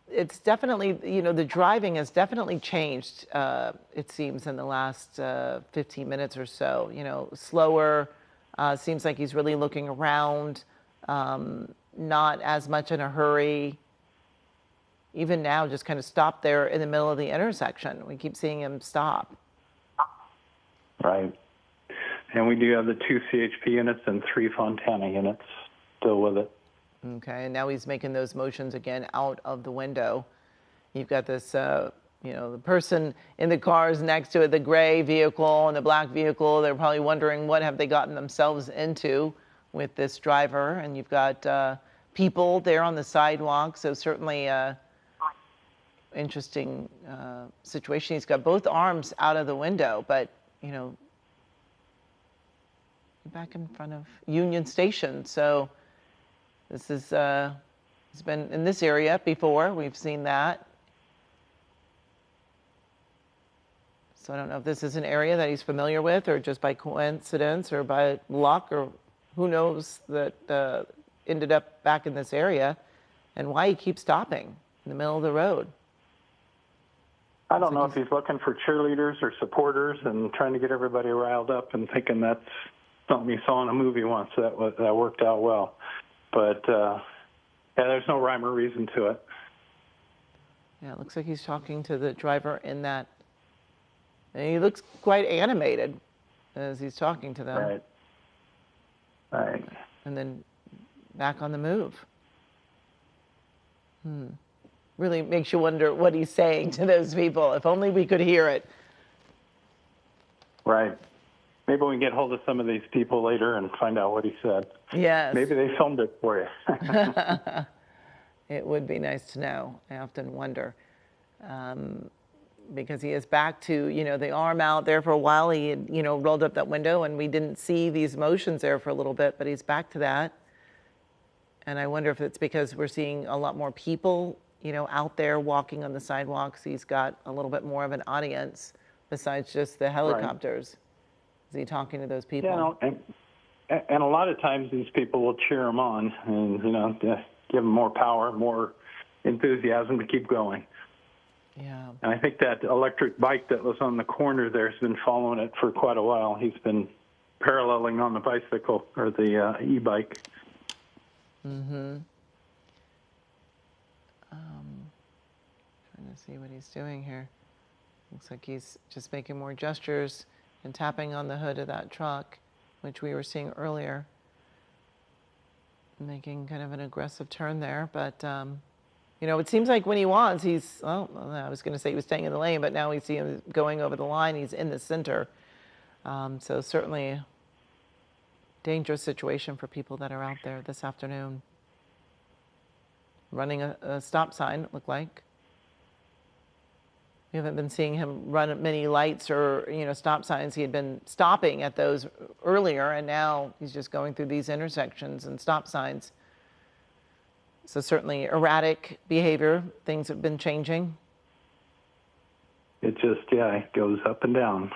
A: it's definitely, you know, the driving has definitely changed, it seems, in the last 15 minutes or so. You know, slower, seems like he's really looking around, not as much in a hurry. Even now, just kind of stopped there in the middle of the intersection. We keep seeing him stop.
B: Right. And we do have the 2 CHP units and 3 Fontana units still with it.
A: Okay, and now he's making those motions again out of the window. You've got this, you know, the person in the cars next to it, the gray vehicle and the black vehicle. They're probably wondering what have they gotten themselves into with this driver. And you've got people there on the sidewalk, so certainly interesting situation. He's got both arms out of the window, but, you know, back in front of Union Station, so this is, it's been in this area before. We've seen that. So I don't know if this is an area that he's familiar with, or just by coincidence or by luck, or who knows that ended up back in this area, and why he keeps stopping in the middle of the road.
B: I don't know if he's looking for cheerleaders or supporters and trying to get everybody riled up and thinking that's something he saw in a movie once that worked out well. But, yeah, there's no rhyme or reason to it.
A: Yeah, it looks like he's talking to the driver in that. And he looks quite animated as he's talking to them.
B: Right. Right.
A: And then back on the move. Really makes you wonder what he's saying to those people. If only we could hear it.
B: Right. Maybe we can get hold of some of these people later and find out what he said.
A: Yes.
B: Maybe they filmed it for you.
A: It would be nice to know. I often wonder. Because he is back to, you know, the arm out there for a while. He had, you know, rolled up that window and we didn't see these motions there for a little bit, but he's back to that. And I wonder if it's because we're seeing a lot more people, you know, out there walking on the sidewalks. He's got a little bit more of an audience besides just the helicopters. Right. Is he talking to those people?
B: Yeah, no, and a lot of times these people will cheer him on and, you know, give him more power, more enthusiasm to keep going.
A: Yeah.
B: And I think that electric bike that was on the corner there has been following it for quite a while. He's been paralleling on the bicycle or the e-bike.
A: Trying to see what he's doing here. Looks like he's just making more gestures and tapping on the hood of that truck, which we were seeing earlier. Making kind of an aggressive turn there, but you know, it seems like when he wants, he's, well, I was going to say he was staying in the lane, but now we see him going over the line. He's in the center. So certainly a dangerous situation for people that are out there this afternoon. Running a stop sign, it looked like. We haven't been seeing him run many lights or, you know, stop signs. He had been stopping at those earlier, and now he's just going through these intersections and stop signs. So certainly erratic behavior, things have been changing.
B: It just, yeah, it goes up and down.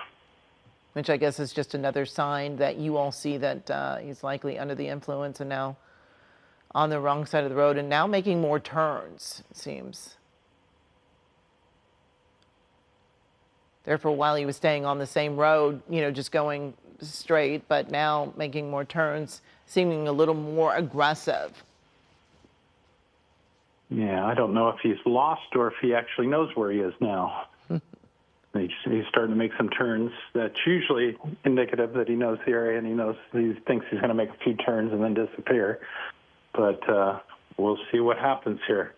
A: Which I guess is just another sign that you all see that he's likely under the influence and now on the wrong side of the road and now making more turns, it seems. There for a while, he was staying on the same road, just going straight, but now making more turns, seeming a little more aggressive.
B: Yeah, I don't know if he's lost or if he actually knows where he is now. He's starting to make some turns. That's usually indicative that he knows the area and he thinks he's going to make a few turns and then disappear. But we'll see what happens here.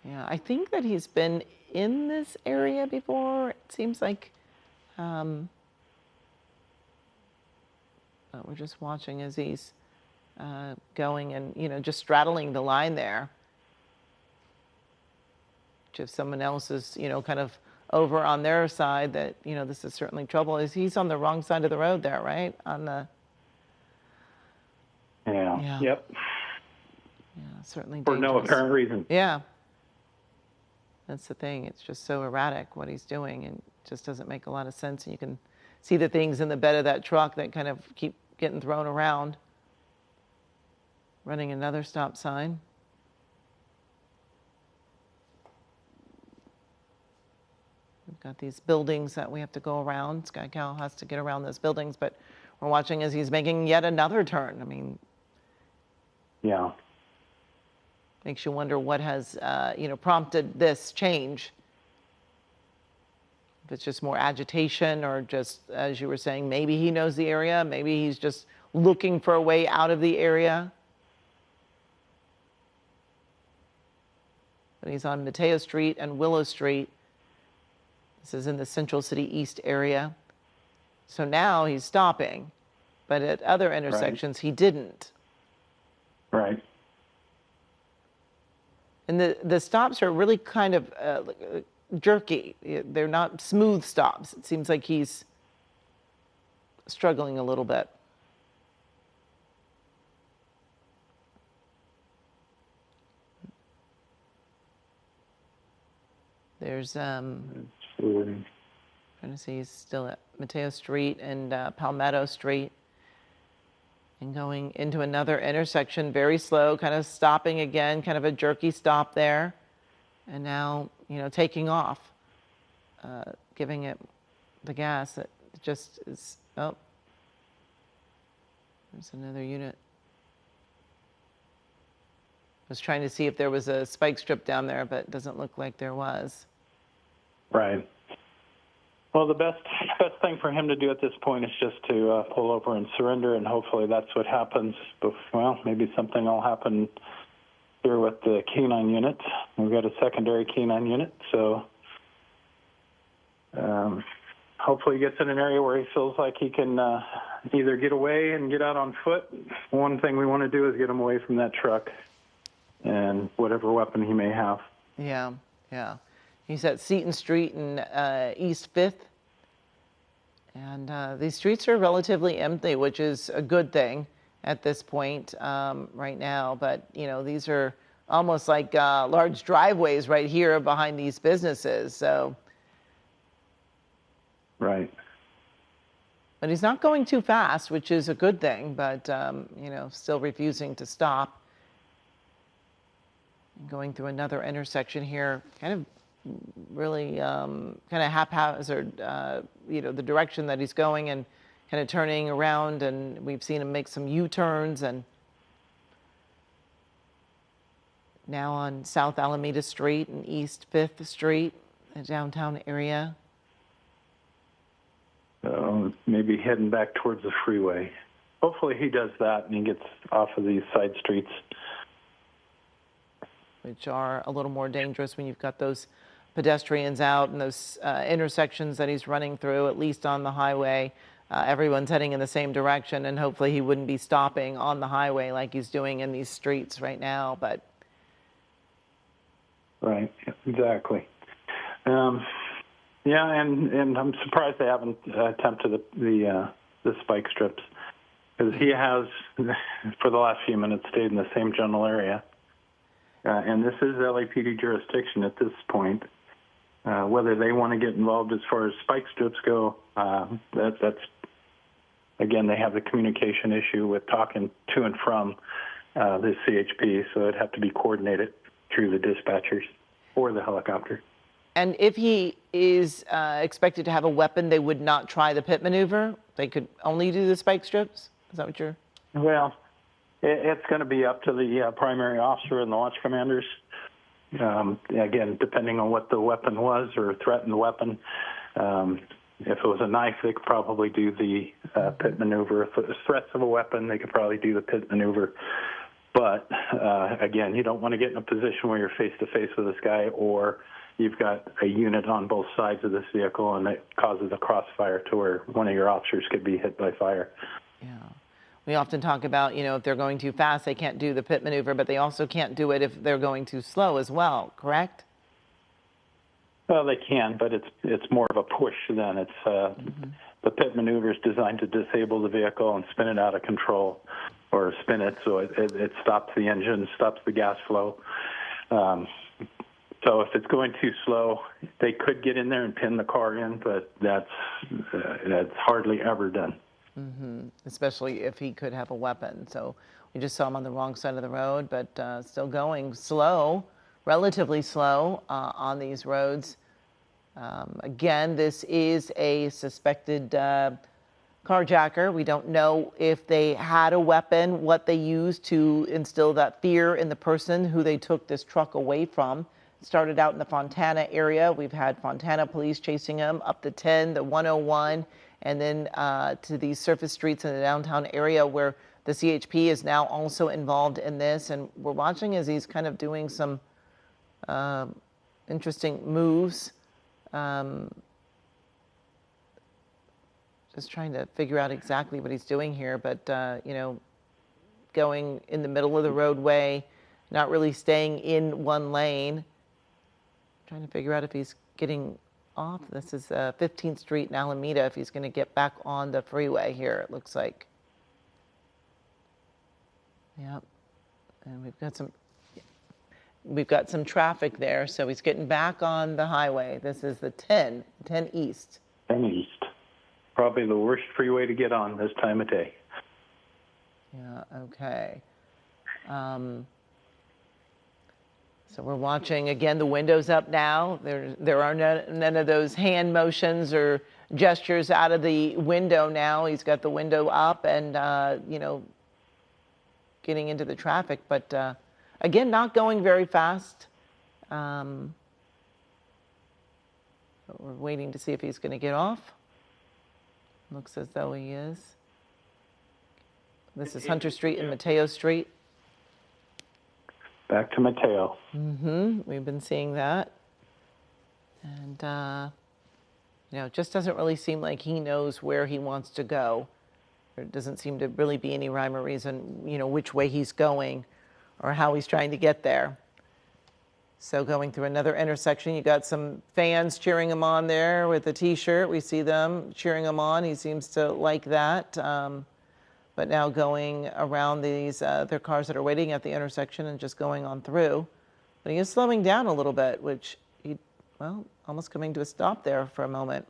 A: Yeah, I think that he's been in this area before. It seems like we're just watching as he's going and, just straddling the line there. If someone else is, kind of over on their side, that, this is certainly trouble. He's on the wrong side of the road there, right? On the...
B: Yeah. Yep.
A: Yeah, certainly
B: For
A: dangerous.
B: no apparent reason.
A: Yeah. That's the thing. It's just so erratic what he's doing, and just doesn't make a lot of sense. And you can see the things in the bed of that truck that kind of keep getting thrown around. Running another stop sign. We've got these buildings that we have to go around. Sky Cow has to get around those buildings, but we're watching as he's making yet another turn. I mean,
B: yeah.
A: Makes you wonder what has, prompted this change. If it's just more agitation, or just, as you were saying, maybe he knows the area. Maybe he's just looking for a way out of the area. But he's on Mateo Street and Willow Street. This is in the Central City East area. So now he's stopping, but at other intersections he didn't.
B: Right.
A: And the stops are really kind of jerky. They're not smooth stops. It seems like he's struggling a little bit. There's trying to see, he's still at Mateo Street and Palmetto Street, and going into another intersection, very slow, kind of stopping again, kind of a jerky stop there, and now, taking off, giving it the gas. It just is, oh, there's another unit. I was trying to see if there was a spike strip down there, but it doesn't look like there was.
B: Right. Well, the best thing for him to do at this point is just to pull over and surrender, and hopefully that's what happens. But, well, maybe something will happen here with the canine unit. We've got a secondary canine unit, so hopefully he gets in an area where he feels like he can either get away and get out on foot. One thing we want to do is get him away from that truck and whatever weapon he may have.
A: Yeah, yeah. He's at Seton Street and East 5th. And these streets are relatively empty, which is a good thing at this point right now. But, these are almost like large driveways right here behind these businesses. So.
B: Right.
A: But he's not going too fast, which is a good thing, but, still refusing to stop. Going through another intersection here, kind of really kind of haphazard, the direction that he's going, and kind of turning around, and we've seen him make some U-turns, and now on South Alameda Street and East 5th Street, the downtown area.
B: Maybe heading back towards the freeway. Hopefully he does that and he gets off of these side streets,
A: which are a little more dangerous when you've got those pedestrians out and those intersections that he's running through, at least on the highway. Everyone's heading in the same direction, and hopefully he wouldn't be stopping on the highway like he's doing in these streets right now. But
B: right, exactly. Yeah, and I'm surprised they haven't attempted the spike strips, because he has, for the last few minutes, stayed in the same general area. And this is LAPD jurisdiction at this point. Whether they want to get involved as far as spike strips go, that's, again, they have the communication issue with talking to and from the CHP, so it'd have to be coordinated through the dispatchers or the helicopter.
A: And if he is expected to have a weapon, they would not try the pit maneuver? They could only do the spike strips? Is that what you're...
B: Well, it's going to be up to the primary officer and the watch commanders. Again, depending on what the weapon was or threatened weapon. If it was a knife, they could probably do the pit maneuver. If it was threats of a weapon, they could probably do the pit maneuver. But again, you don't want to get in a position where you're face-to-face with this guy, or you've got a unit on both sides of this vehicle and it causes a crossfire to where one of your officers could be hit by fire.
A: Yeah. We often talk about, if they're going too fast, they can't do the pit maneuver, but they also can't do it if they're going too slow as well, correct?
B: Well, they can, but it's more of a push than it's the pit maneuver is designed to disable the vehicle and spin it out of control, or spin it so it stops the engine, stops the gas flow. So if it's going too slow, they could get in there and pin the car in, but that's hardly ever done.
A: Especially if he could have a weapon. So we just saw him on the wrong side of the road, but still going slow, relatively slow on these roads. Again, this is a suspected carjacker. We don't know if they had a weapon, what they used to instill that fear in the person who they took this truck away from. It started out in the Fontana area. We've had Fontana police chasing him up the 10, the 101, and then to these surface streets in the downtown area where the CHP is now also involved in this. And we're watching as he's kind of doing some interesting moves. Just trying to figure out exactly what he's doing here, but going in the middle of the roadway, not really staying in one lane. Trying to figure out if he's getting off. This is 15th Street in Alameda, if he's going to get back on the freeway here, it looks like. Yep. And we've got some traffic there, so he's getting back on the highway. This is the 10 East.
B: 10 East. Probably the worst freeway to get on this time of day.
A: Yeah, okay. So we're watching, again, the window's up now. There are none of those hand motions or gestures out of the window now. He's got the window up and, getting into the traffic. But, again, not going very fast. But we're waiting to see if he's going to get off. Looks as though he is. This is Hunter Street and Mateo Street.
B: Back to Mateo.
A: We've been seeing that. And, it just doesn't really seem like he knows where he wants to go. There doesn't seem to really be any rhyme or reason, which way he's going or how he's trying to get there. So going through another intersection, you got some fans cheering him on there with a T-shirt. We see them cheering him on. He seems to like that. But now going around these other cars that are waiting at the intersection and just going on through. But he is slowing down a little bit, which almost coming to a stop there for a moment.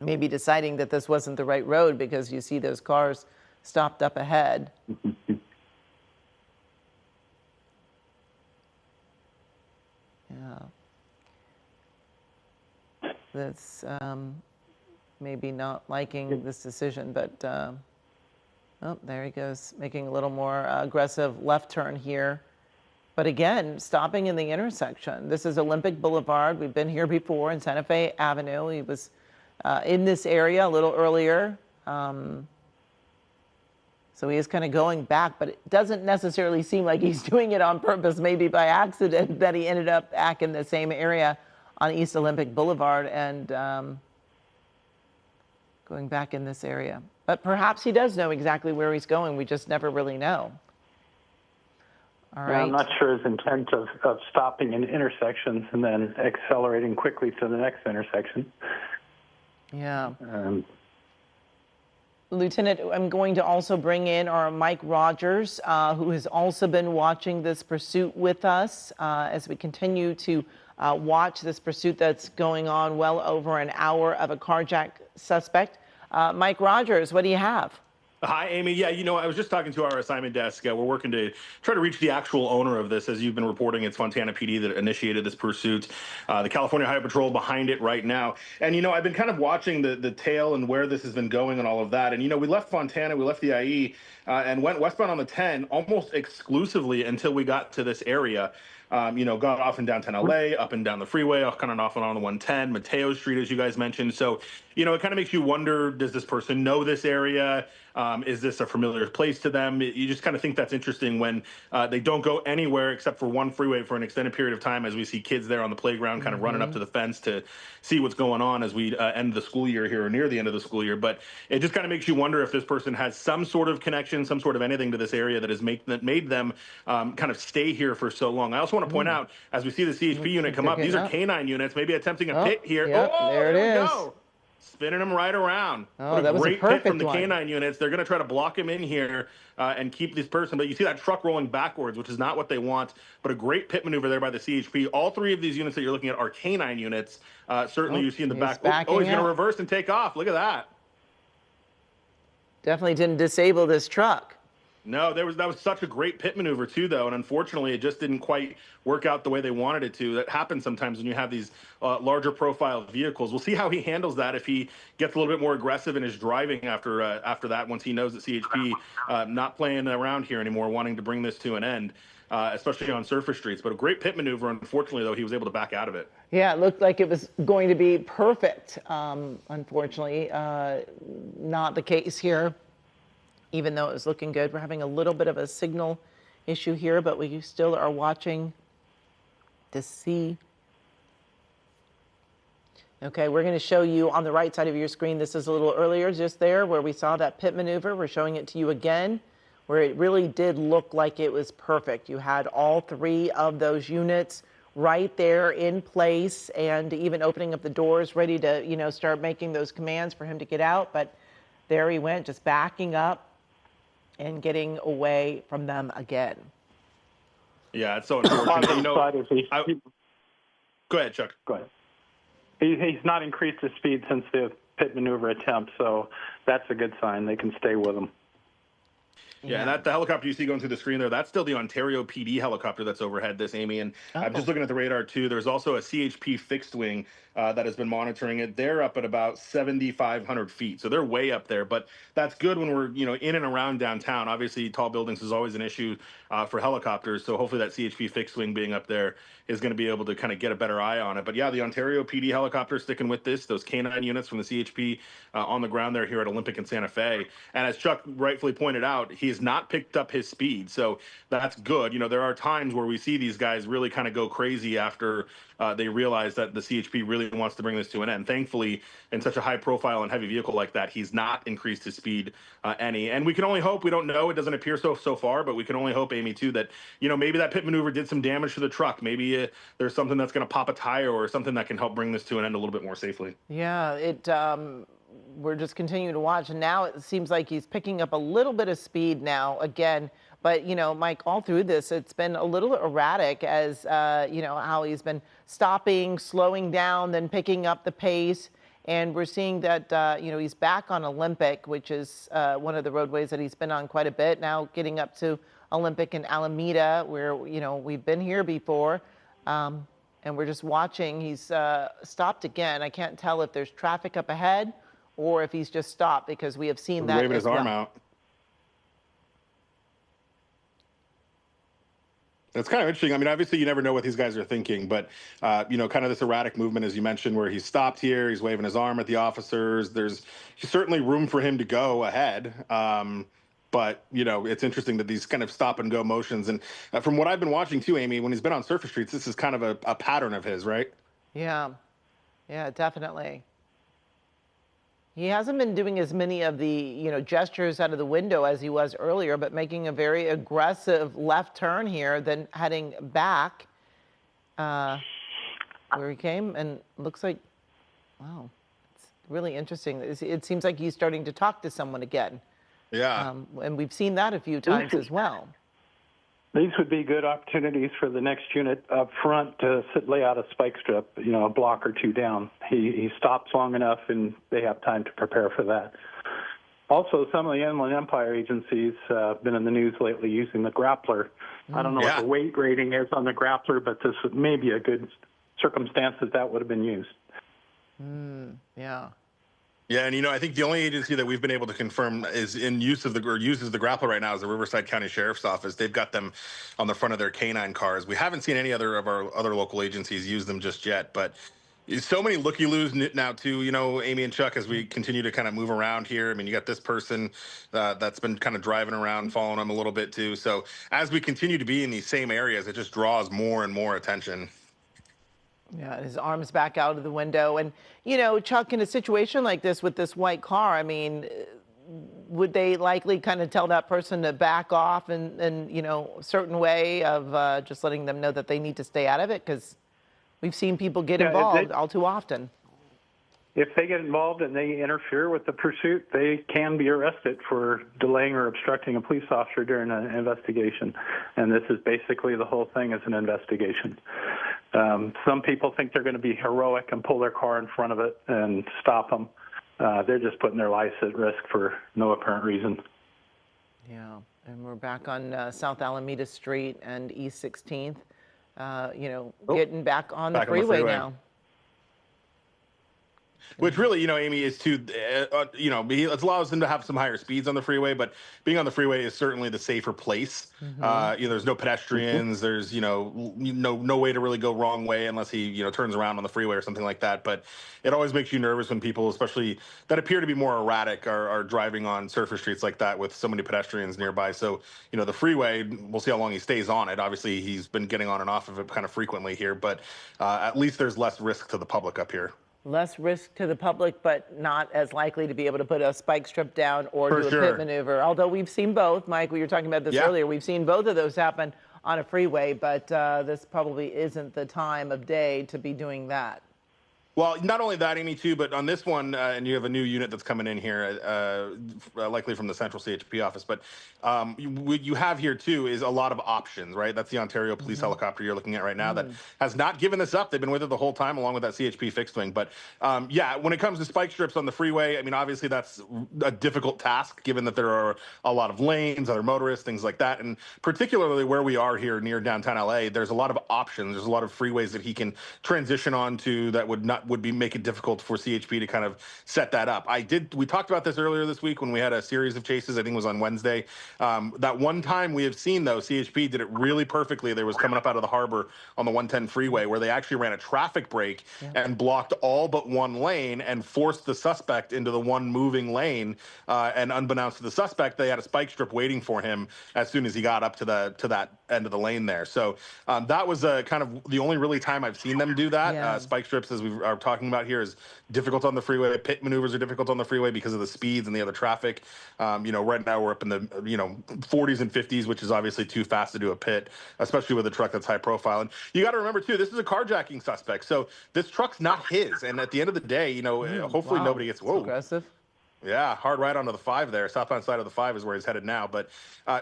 A: Maybe deciding that this wasn't the right road because you see those cars stopped up ahead. Yeah. That's maybe not liking this decision, but oh, there he goes, making a little more aggressive left turn here. But again, stopping in the intersection. This is Olympic Boulevard. We've been here before in Santa Fe Avenue. He was in this area a little earlier. So he is kind of going back, but it doesn't necessarily seem like he's doing it on purpose, maybe by accident, that he ended up back in the same area on East Olympic Boulevard and going back in this area. But perhaps he does know exactly where he's going. We just never really know. All right.
B: I'm not sure his intent of stopping in intersections and then accelerating quickly to the next intersection.
A: Yeah. Lieutenant, I'm going to also bring in our Mike Rogers, who has also been watching this pursuit with us as we continue to watch this pursuit that's going on well over an hour of a carjacked suspect. Mike Rogers, what do you have?
C: Hi, Amy. Yeah, I was just talking to our assignment desk. We're working to try to reach the actual owner of this. As you've been reporting, it's Fontana PD that initiated this pursuit. The California Highway Patrol behind it right now. And, I've been kind of watching the tail and where this has been going and all of that. And, we left Fontana, we left the IE, and went westbound on the 10 almost exclusively until we got to this area. Got off in downtown LA, up and down the freeway, kind of off and on the 110, Mateo Street, as you guys mentioned. So, it kind of makes you wonder, does this person know this area? Is this a familiar place to them? You just kind of think that's interesting when they don't go anywhere except for one freeway for an extended period of time, as we see kids there on the playground kind of running up to the fence to see what's going on as we end the school year here, or near the end of the school year. But it just kind of makes you wonder if this person has some sort of connection, some sort of anything to this area that has made them kind of stay here for so long. I also want to point out, as we see the CHP unit come up, these are canine units, maybe attempting a pit here.
A: Yep, there it is.
C: Go. Spinning them right around.
A: Oh,
C: what
A: that
C: a
A: was
C: great
A: a perfect
C: pit from the
A: one.
C: canine units. They're going to try to block him in here and keep this person. But you see that truck rolling backwards, which is not what they want. But a great pit maneuver there by the CHP. All three of these units that you're looking at are canine units. Certainly you see in the back. Oh, he's going to reverse and take off. Look at that.
A: Definitely didn't disable this truck.
C: No, that was such a great pit maneuver too, though, and unfortunately, it just didn't quite work out the way they wanted it to. That happens sometimes when you have these larger profile vehicles. We'll see how he handles that, if he gets a little bit more aggressive in his driving after that, once he knows that CHP not playing around here anymore, wanting to bring this to an end, especially on surface streets. But a great pit maneuver. Unfortunately, though, he was able to back out of it.
A: Yeah, it looked like it was going to be perfect. Unfortunately, not the case here. Even though it was looking good. We're having a little bit of a signal issue here, but we still are watching to see. Okay, we're going to show you on the right side of your screen. This is a little earlier, just there where we saw that pit maneuver. We're showing it to you again, where it really did look like it was perfect. You had all three of those units right there in place, and even opening up the doors, ready to, start making those commands for him to get out. But there he went, just backing up and getting away from them again.
C: Yeah, it's so unfortunate. Go ahead, Chuck.
B: Go ahead. He's not increased his speed since the pit maneuver attempt, so that's a good sign. They can stay with him.
C: Yeah, and the helicopter you see going through the screen there, that's still the Ontario PD helicopter that's overhead this, Amy. And I'm just looking at the radar, too. There's also a CHP fixed wing that has been monitoring it. They're up at about 7,500 feet, so they're way up there. But that's good when we're, in and around downtown. Obviously, tall buildings is always an issue for helicopters, so hopefully that CHP fixed wing being up there is going to be able to kind of get a better eye on it. But yeah, the Ontario PD helicopter sticking with this, those K9 units from the CHP on the ground there here at Olympic and Santa Fe. And as Chuck rightfully pointed out, he has not picked up his speed, so that's good. There are times where we see these guys really kind of go crazy after they realize that the CHP really wants to bring this to an end. Thankfully, in such a high profile and heavy vehicle like that, he's not increased his speed any. And we can only hope, we don't know, it doesn't appear so far, but we can only hope, Amy, too, that, maybe that pit maneuver did some damage to the truck. Maybe there's something that's going to pop a tire or something that can help bring this to an end a little bit more safely.
A: Yeah, we're just continuing to watch, and now it seems like he's picking up a little bit of speed now again. But, Mike, all through this, it's been a little erratic as, how he's been stopping, slowing down, then picking up the pace. And we're seeing that, he's back on Olympic, which is one of the roadways that he's been on quite a bit, now getting up to Olympic and Alameda, where, we've been here before. And we're just watching. He's stopped again. I can't tell if there's traffic up ahead or if he's just stopped, because we have seen that.
C: Waving his arm out. It's kind of interesting. I mean, obviously, you never know what these guys are thinking, but, kind of this erratic movement, as you mentioned, where he's stopped here, he's waving his arm at the officers. There's certainly room for him to go ahead. But, it's interesting that these kind of stop and go motions. And from what I've been watching, too, Amy, when he's been on surface streets, this is kind of a pattern of his, right?
A: Yeah, definitely. He hasn't been doing as many of the, gestures out of the window as he was earlier, but making a very aggressive left turn here, then heading back where he came. And looks like, wow, it's really interesting. It seems like he's starting to talk to someone again.
C: Yeah.
A: And we've seen that a few times as well.
B: These would be good opportunities for the next unit up front to lay out a spike strip, a block or two down. He stops long enough, and they have time to prepare for that. Also, some of the Inland Empire agencies have been in the news lately using the grappler. I don't know what
C: Yeah.
B: the weight rating is on the grappler, but this may be a good circumstance that would have been used.
A: Yeah.
C: Yeah, and I think the only agency that we've been able to confirm is in use of uses the grappler right now is the Riverside County Sheriff's Office. They've got them on the front of their canine cars. We haven't seen any other of our other local agencies use them just yet, but so many looky-loos now too, Amy and Chuck, as we continue to kind of move around here. I mean, you got this person that's been kind of driving around, following them a little bit too. So as we continue to be in these same areas, it just draws more and more attention.
A: Yeah, his arms back out of the window. And, Chuck, in a situation like this with this white car, I mean, would they likely kind of tell that person to back off in a certain way of just letting them know that they need to stay out of it? Because we've seen people get involved all too often.
B: If they get involved and they interfere with the pursuit, they can be arrested for delaying or obstructing a police officer during an investigation. And this is basically the whole thing is an investigation. Some people think they're going to be heroic and pull their car in front of it and stop them. They're just putting their lives at risk for no apparent reason.
A: Yeah, and we're back on South Alameda Street and East 16th, getting back on the freeway now.
C: Which really, Amy, is it allows them to have some higher speeds on the freeway, but being on the freeway is certainly the safer place. There's no pedestrians. There's, no way to really go wrong way unless he, turns around on the freeway or something like that. But it always makes you nervous when people, especially that appear to be more erratic, are driving on surface streets like that with so many pedestrians nearby. So, the freeway, we'll see how long he stays on it. Obviously, he's been getting on and off of it kind of frequently here, but at least there's less risk to the public up here.
A: Less risk to the public, but not as likely to be able to put a spike strip down or do a pit maneuver. Although we've seen both, Mike, we were talking about this earlier. We've seen both of those happen on a freeway, but this probably isn't the time of day to be doing that.
C: Well, not only that, Amy, too, but on this one, and you have a new unit that's coming in here, likely from the central CHP office, but what you have here, too, is a lot of options, right? That's the Ontario police helicopter you're looking at right now that has not given this up. They've been with it the whole time, along with that CHP fixed wing. But, yeah, when it comes to spike strips on the freeway, I mean, obviously that's a difficult task, given that there are a lot of lanes, other motorists, things like that. And particularly where we are here near downtown LA, there's a lot of options. There's a lot of freeways that he can transition onto that would make it difficult for CHP to kind of set that up. We talked about this earlier this week when we had a series of chases. I think it was on Wednesday. That one time we have seen, though, CHP did it really perfectly. They was coming up out of the harbor on the 110 freeway where they actually ran a traffic break and blocked all but one lane and forced the suspect into the one moving lane. And unbeknownst to the suspect, they had a spike strip waiting for him as soon as he got up to that end of the lane there. So that was kind of the only really time I've seen them do that. Spike strips, as we are talking about here, is difficult on the freeway. Pit maneuvers are difficult on the freeway because of the speeds and the other traffic. Right now we're up in the 40s and 50s, which is obviously too fast to do a pit, especially with a truck that's high profile. And you got to remember too, this is a carjacking suspect, so this truck's not his. And at the end of the day, hopefully nobody gets
A: aggressive.
C: Yeah, hard right onto the 5 there. Southbound side of the 5 is where he's headed now. But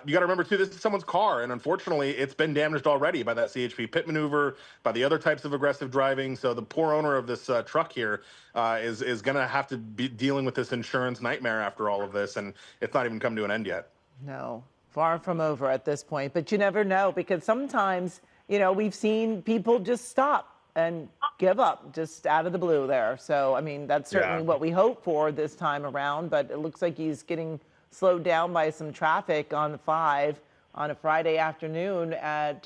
C: you got to remember, too, this is someone's car. And unfortunately, it's been damaged already by that CHP pit maneuver, by the other types of aggressive driving. So the poor owner of this truck here is going to have to be dealing with this insurance nightmare after all of this. And it's not even come to an end yet.
A: No, far from over at this point. But you never know, because sometimes, we've seen people just stop and give up just out of the blue there. So, I mean, that's certainly what we hope for this time around, but it looks like he's getting slowed down by some traffic on the 5 on a Friday afternoon at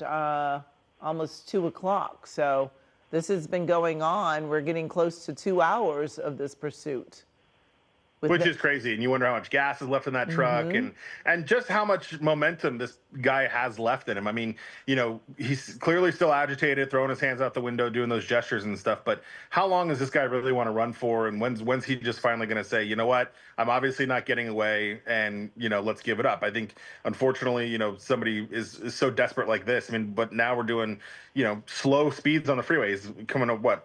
A: almost 2 o'clock. So this has been going on. We're getting close to 2 hours of this pursuit.
C: Which is crazy, and you wonder how much gas is left in that truck, and just how much momentum this guy has left in him. I mean, he's clearly still agitated, throwing his hands out the window, doing those gestures and stuff. But how long does this guy really want to run for? And when's he just finally going to say, you know what, I'm obviously not getting away, and let's give it up? I think, unfortunately, somebody is so desperate like this. I mean, but now we're doing, slow speeds on the freeways, coming up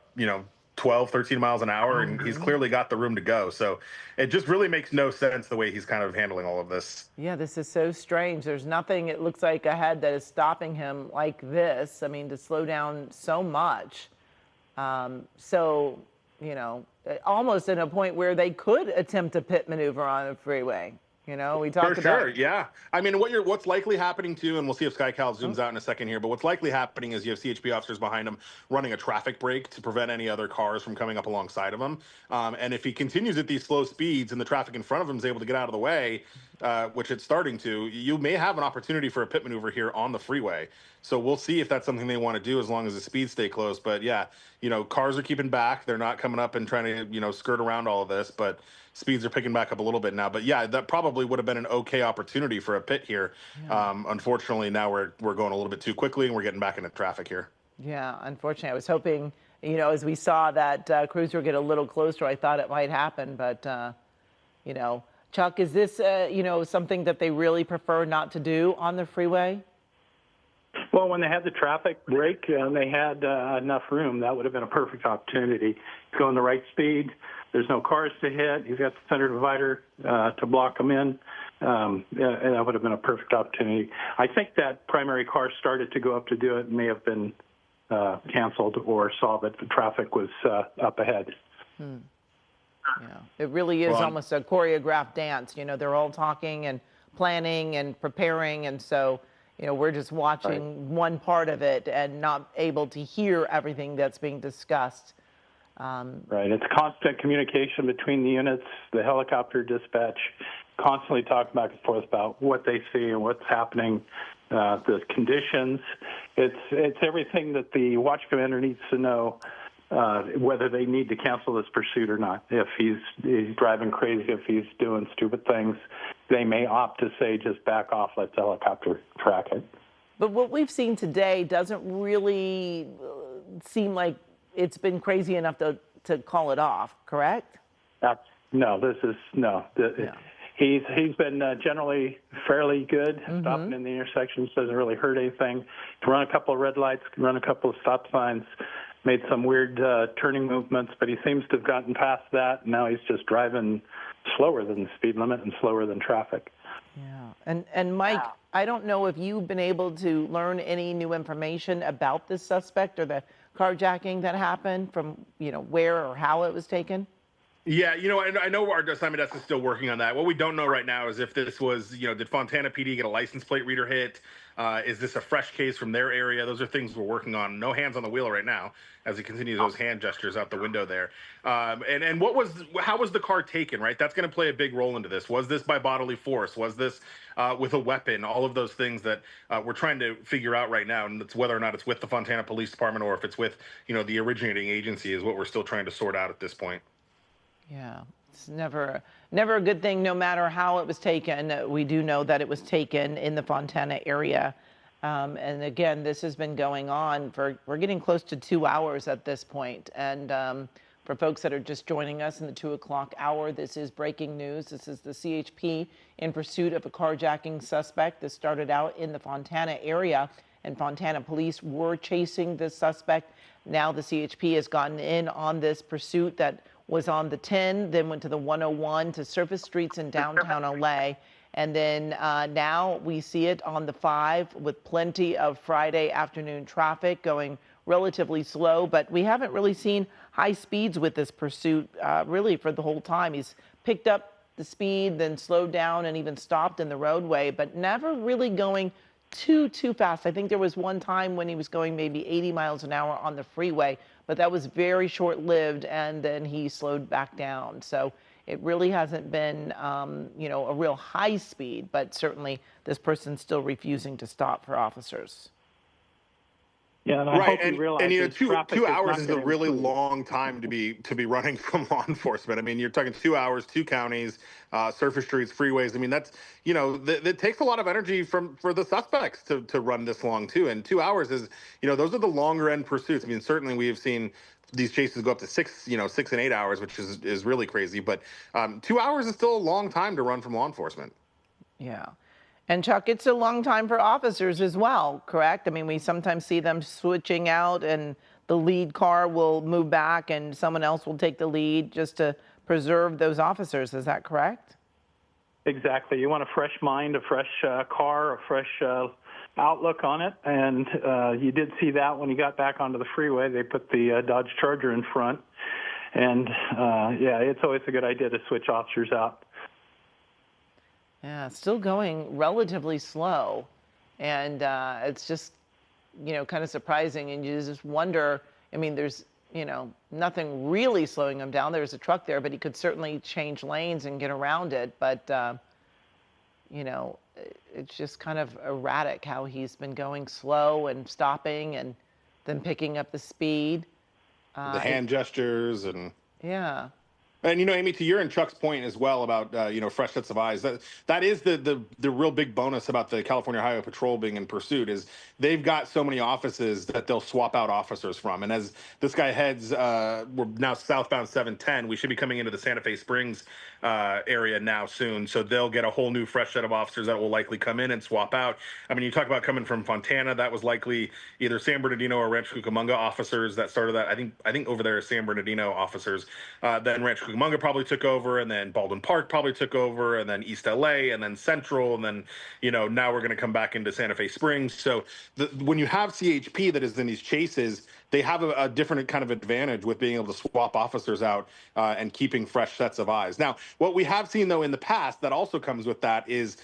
C: 12, 13 miles an hour, and he's clearly got the room to go. So it just really makes no sense the way he's kind of handling all of this.
A: Yeah, this is so strange. There's nothing, it looks like, ahead that is stopping him like this. I mean, to slow down so much. So, almost in a point where they could attempt a pit maneuver on the freeway. We
C: For
A: talked
C: sure,
A: about.
C: yeah. I mean, what's likely happening too, and we'll see if SkyCal zooms out in a second here. But what's likely happening is you have CHP officers behind him running a traffic brake to prevent any other cars from coming up alongside of him. And if he continues at these slow speeds and the traffic in front of him is able to get out of the way, which it's starting to, you may have an opportunity for a pit maneuver here on the freeway. So we'll see if that's something they want to do as long as the speeds stay close. But yeah, cars are keeping back. They're not coming up and trying to, skirt around all of this, but speeds are picking back up a little bit now. But yeah, that probably would have been an okay opportunity for a pit here. Yeah. Unfortunately, now we're going a little bit too quickly and we're getting back into traffic here.
A: Yeah, unfortunately, I was hoping, as we saw that cruiser get a little closer, I thought it might happen. But, Chuck, is this, something that they really prefer not to do on the freeway?
B: Well, when they had the traffic break and they had enough room, that would have been a perfect opportunity. Going the right speed. There's no cars to hit. You've got the center divider to block them in. And that would have been a perfect opportunity. I think that primary car started to go up to do it, may have been canceled or saw that the traffic was up ahead.
A: Yeah, it really is almost a choreographed dance. They're all talking and planning and preparing. And so, we're just watching one part of it and not able to hear everything that's being discussed.
B: Right. It's constant communication between the units, the helicopter dispatch, constantly talking back and forth about what they see and what's happening, the conditions. It's everything that the watch commander needs to know, whether they need to cancel this pursuit or not. If he's driving crazy, if he's doing stupid things, they may opt to say, just back off, let the helicopter track it.
A: But what we've seen today doesn't really seem like it's been crazy enough to call it off, correct?
B: He's been generally fairly good. Stopping in the intersections doesn't really hurt anything. To run a couple of red lights, run a couple of stop signs, made some weird turning movements, but he seems to have gotten past that. And now he's just driving slower than the speed limit and slower than traffic.
A: Yeah. And Mike, I don't know if you've been able to learn any new information about this suspect or the carjacking that happened, from where or how it was taken.
C: Yeah, and I know our assignment desk is still working on that. What we don't know right now is if this was, did Fontana PD get a license plate reader hit? Is this a fresh case from their area? Those are things we're working on. No hands on the wheel right now as he continues those hand gestures out the window there. And how was the car taken, right? That's going to play a big role into this. Was this by bodily force? Was this with a weapon? All of those things that we're trying to figure out right now. And it's whether or not it's with the Fontana Police Department or if it's with, the originating agency is what we're still trying to sort out at this point.
A: Yeah, it's never a good thing, no matter how it was taken. We do know that it was taken in the Fontana area. And again, this has been going on we're getting close to 2 hours at this point. And for folks that are just joining us in the 2 o'clock hour, this is breaking news. This is the CHP in pursuit of a carjacking suspect. This started out in the Fontana area, and Fontana police were chasing this suspect. Now the CHP has gotten in on this pursuit that was on the 10, then went to the 101 to surface streets in downtown LA. And then now we see it on the 5 with plenty of Friday afternoon traffic going relatively slow, but we haven't really seen high speeds with this pursuit really for the whole time. He's picked up the speed, then slowed down and even stopped in the roadway, but never really going too fast. I think there was one time when he was going maybe 80 miles an hour on the freeway, but that was very short-lived, and then he slowed back down. So it really hasn't been, a real high speed, but certainly this person's still refusing to stop for officers.
B: Yeah, and I hope you realize
C: two hours is a really long time to be running from law enforcement. I mean, you're talking 2 hours, 2 counties, surface streets, freeways. I mean, that's it takes a lot of energy for the suspects to run this long too. And 2 hours is those are the longer end pursuits. I mean, certainly we have seen these chases go up to 6 and 8 hours, which is really crazy. But 2 hours is still a long time to run from law enforcement.
A: Yeah. And Chuck, it's a long time for officers as well, correct? I mean, we sometimes see them switching out and the lead car will move back and someone else will take the lead just to preserve those officers. Is that correct?
B: Exactly. You want a fresh mind, a fresh car, a fresh outlook on it. And you did see that when you got back onto the freeway. They put the Dodge Charger in front. And yeah, it's always a good idea to switch officers out.
A: Yeah, still going relatively slow. And it's just, kind of surprising. And you just wonder, I mean, there's, nothing really slowing him down. There's a truck there, but he could certainly change lanes and get around it. But, it's just kind of erratic how he's been going slow and stopping and then picking up the speed.
C: The hand gestures and.
A: Yeah.
C: And Amy, to your and Chuck's point as well about fresh sets of eyes, that is the real big bonus about the California Highway Patrol being in pursuit is they've got so many offices that they'll swap out officers from. And as this guy heads, we're now southbound 710. We should be coming into the Santa Fe Springs area now soon, so they'll get a whole new fresh set of officers that will likely come in and swap out. I mean, you talk about coming from Fontana, that was likely either San Bernardino or Rancho Cucamonga officers that started that. I think over there is San Bernardino officers. Then Rancho Cucamonga probably took over, and then Baldwin Park probably took over, and then East LA, and then Central, and then now we're going to come back into Santa Fe Springs. So when you have CHP that is in these chases, they have a different kind of advantage with being able to swap officers out and keeping fresh sets of eyes. Now, what we have seen, though, in the past that also comes with that is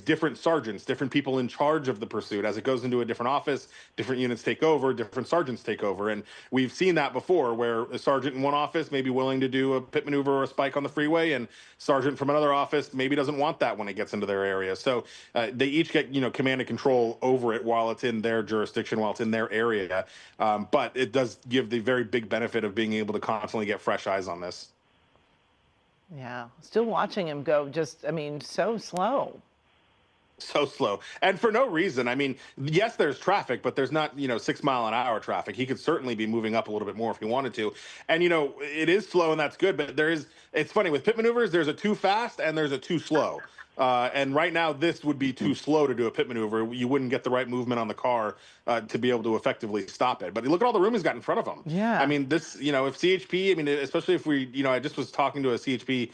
C: different sergeants, different people in charge of the pursuit. As it goes into a different office, different units take over, different sergeants take over. And we've seen that before where a sergeant in one office may be willing to do a pit maneuver or a spike on the freeway, and sergeant from another office maybe doesn't want that when it gets into their area. So they each get, command and control over it while it's in their jurisdiction, while it's in their area. But it does give the very big benefit of being able to constantly get fresh eyes on this.
A: Yeah, still watching him go so slow.
C: So slow, and for no reason. I mean, yes, there's traffic, but there's not 6 mile an hour traffic. He could certainly be moving up a little bit more if he wanted to. And it is slow, and that's good. But it's funny with pit maneuvers. There's a too fast and there's a too slow. And right now, this would be too slow to do a pit maneuver. You wouldn't get the right movement on the car to be able to effectively stop it. But look at all the room he's got in front of him.
A: Yeah.
C: I mean, this, if CHP, I mean, especially if we, I just was talking to a CHP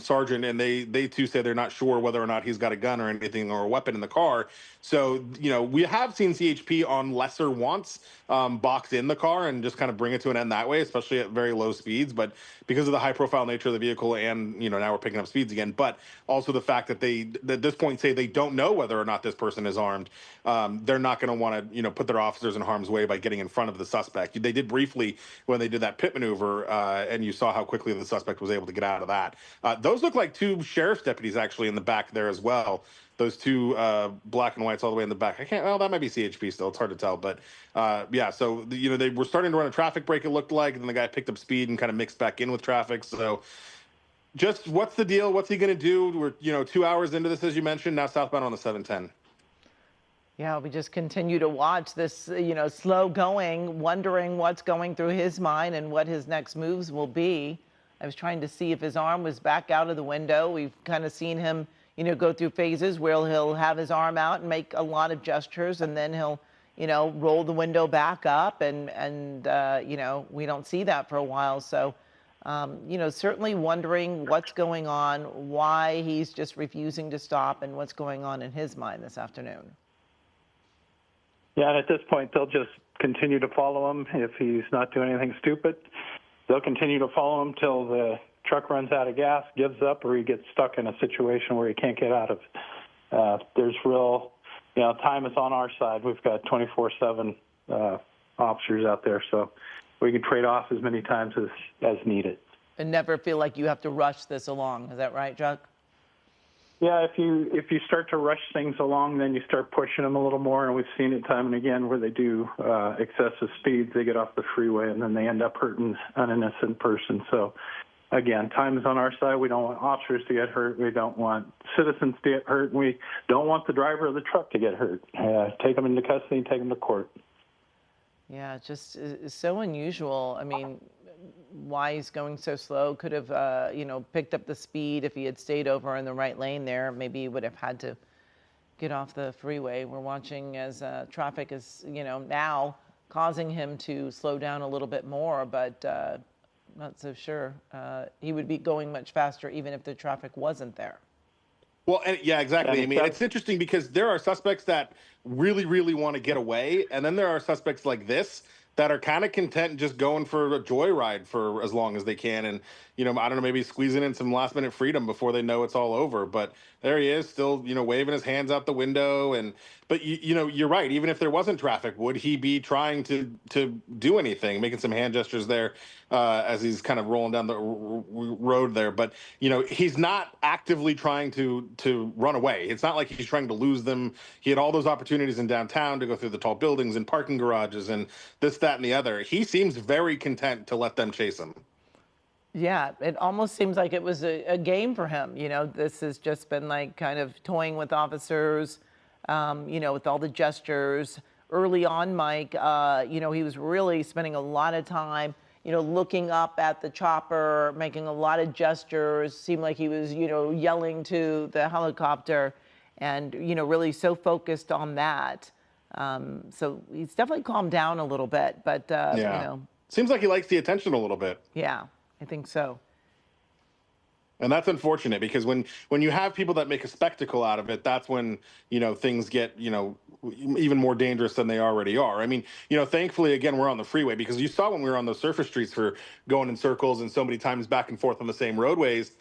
C: sergeant, and they too say they're not sure whether or not he's got a gun or anything or a weapon in the car. So, we have seen CHP on lesser wants box in the car and just kind of bring it to an end that way, especially at very low speeds. But because of the high profile nature of the vehicle and, now we're picking up speeds again, but also the fact that they, at this point, say they don't know whether or not this person is armed, they're not going to want to, put their officers in harm's way by getting in front of the suspect. They did briefly when they did that pit maneuver, and you saw how quickly the suspect was able to get out of that. Those look like two sheriff's deputies actually in the back there as well. Those two black and whites all the way in the back. That might be CHP still. It's hard to tell. But yeah, so, they were starting to run a traffic break, it looked like, and then the guy picked up speed and kind of mixed back in with traffic. So just what's the deal? What's he going to do? We're, 2 hours into this, as you mentioned, now southbound on the 710.
A: Yeah, we just continue to watch this, slow going, wondering what's going through his mind and what his next moves will be. I was trying to see if his arm was back out of the window. We've kind of seen him, go through phases where he'll have his arm out and make a lot of gestures, and then he'll, roll the window back up, and we don't see that for a while. So, certainly wondering what's going on, why he's just refusing to stop, and what's going on in his mind this afternoon.
B: Yeah, and at this point, they'll just continue to follow him. If he's not doing anything stupid, they'll continue to follow him till the truck runs out of gas, gives up, or he gets stuck in a situation where he can't get out of it. There's real, time is on our side. We've got 24/7 officers out there, so we can trade off as many times as needed.
A: And never feel like you have to rush this along. Is that right, Chuck?
B: Yeah, if you start to rush things along, then you start pushing them a little more, and we've seen it time and again where they do excessive speeds. They get off the freeway, and then they end up hurting an innocent person. So, again, time is on our side. We don't want officers to get hurt. We don't want citizens to get hurt. And we don't want the driver of the truck to get hurt. Take them into custody and take them to court.
A: Yeah, it just is so unusual. I mean, why he's going so slow. Could have, picked up the speed if he had stayed over in the right lane there. Maybe he would have had to get off the freeway. We're watching as traffic is, now causing him to slow down a little bit more, but not so sure. He would be going much faster even if the traffic wasn't there.
C: Well, yeah, exactly. I mean, it's interesting because there are suspects that really, really want to get away, and then there are suspects like this that are kind of content just going for a joyride for as long as they can. And, I don't know, maybe squeezing in some last minute freedom before they know it's all over. But there he is still, waving his hands out the window. But you're right. Even if there wasn't traffic, would he be trying to do anything, making some hand gestures there as he's kind of rolling down the road there? But, he's not actively trying to run away. It's not like he's trying to lose them. He had all those opportunities in downtown to go through the tall buildings and parking garages and this, that, and the other. He seems very content to let them chase him.
A: Yeah, it almost seems like it was a game for him. This has just been like kind of toying with officers, with all the gestures. Early on, Mike, he was really spending a lot of time, looking up at the chopper, making a lot of gestures. Seemed like he was, yelling to the helicopter and, really so focused on that. So he's definitely calmed down a little bit, but,
C: yeah. Seems like he likes the attention a little bit.
A: Yeah. I think so.
C: And that's unfortunate because when you have people that make a spectacle out of it, that's when, things get, even more dangerous than they already are. I mean, thankfully, again, we're on the freeway because you saw when we were on those surface streets for going in circles and so many times back and forth on the same roadways,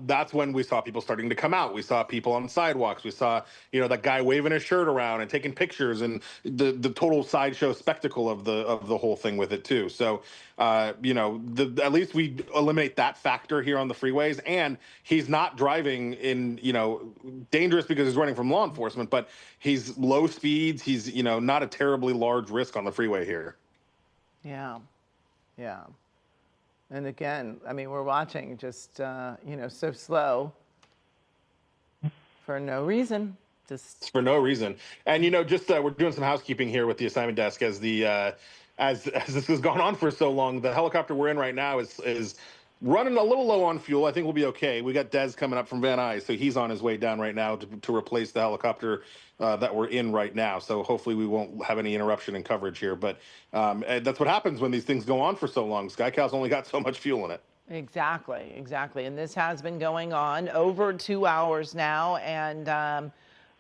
C: that's when we saw people starting to come out. We saw people on the sidewalks. We saw, that guy waving his shirt around and taking pictures and the total sideshow spectacle of the whole thing with it too. So, at least we eliminate that factor here on the freeways. And he's not driving in, dangerous because he's running from law enforcement, but he's low speeds. He's, not a terribly large risk on the freeway here.
A: Yeah. Yeah. And again, I mean, we're watching just, so slow for no reason. Just
C: for no reason. And, we're doing some housekeeping here with the assignment desk as as this has gone on for so long. The helicopter we're in right now is running a little low on fuel. I think we'll be okay. We got Des coming up from Van Nuys, so he's on his way down right now to replace the helicopter that we're in right now. So hopefully we won't have any interruption in coverage here. But that's what happens when these things go on for so long. SkyCal's only got so much fuel in it.
A: Exactly. And this has been going on over 2 hours now. And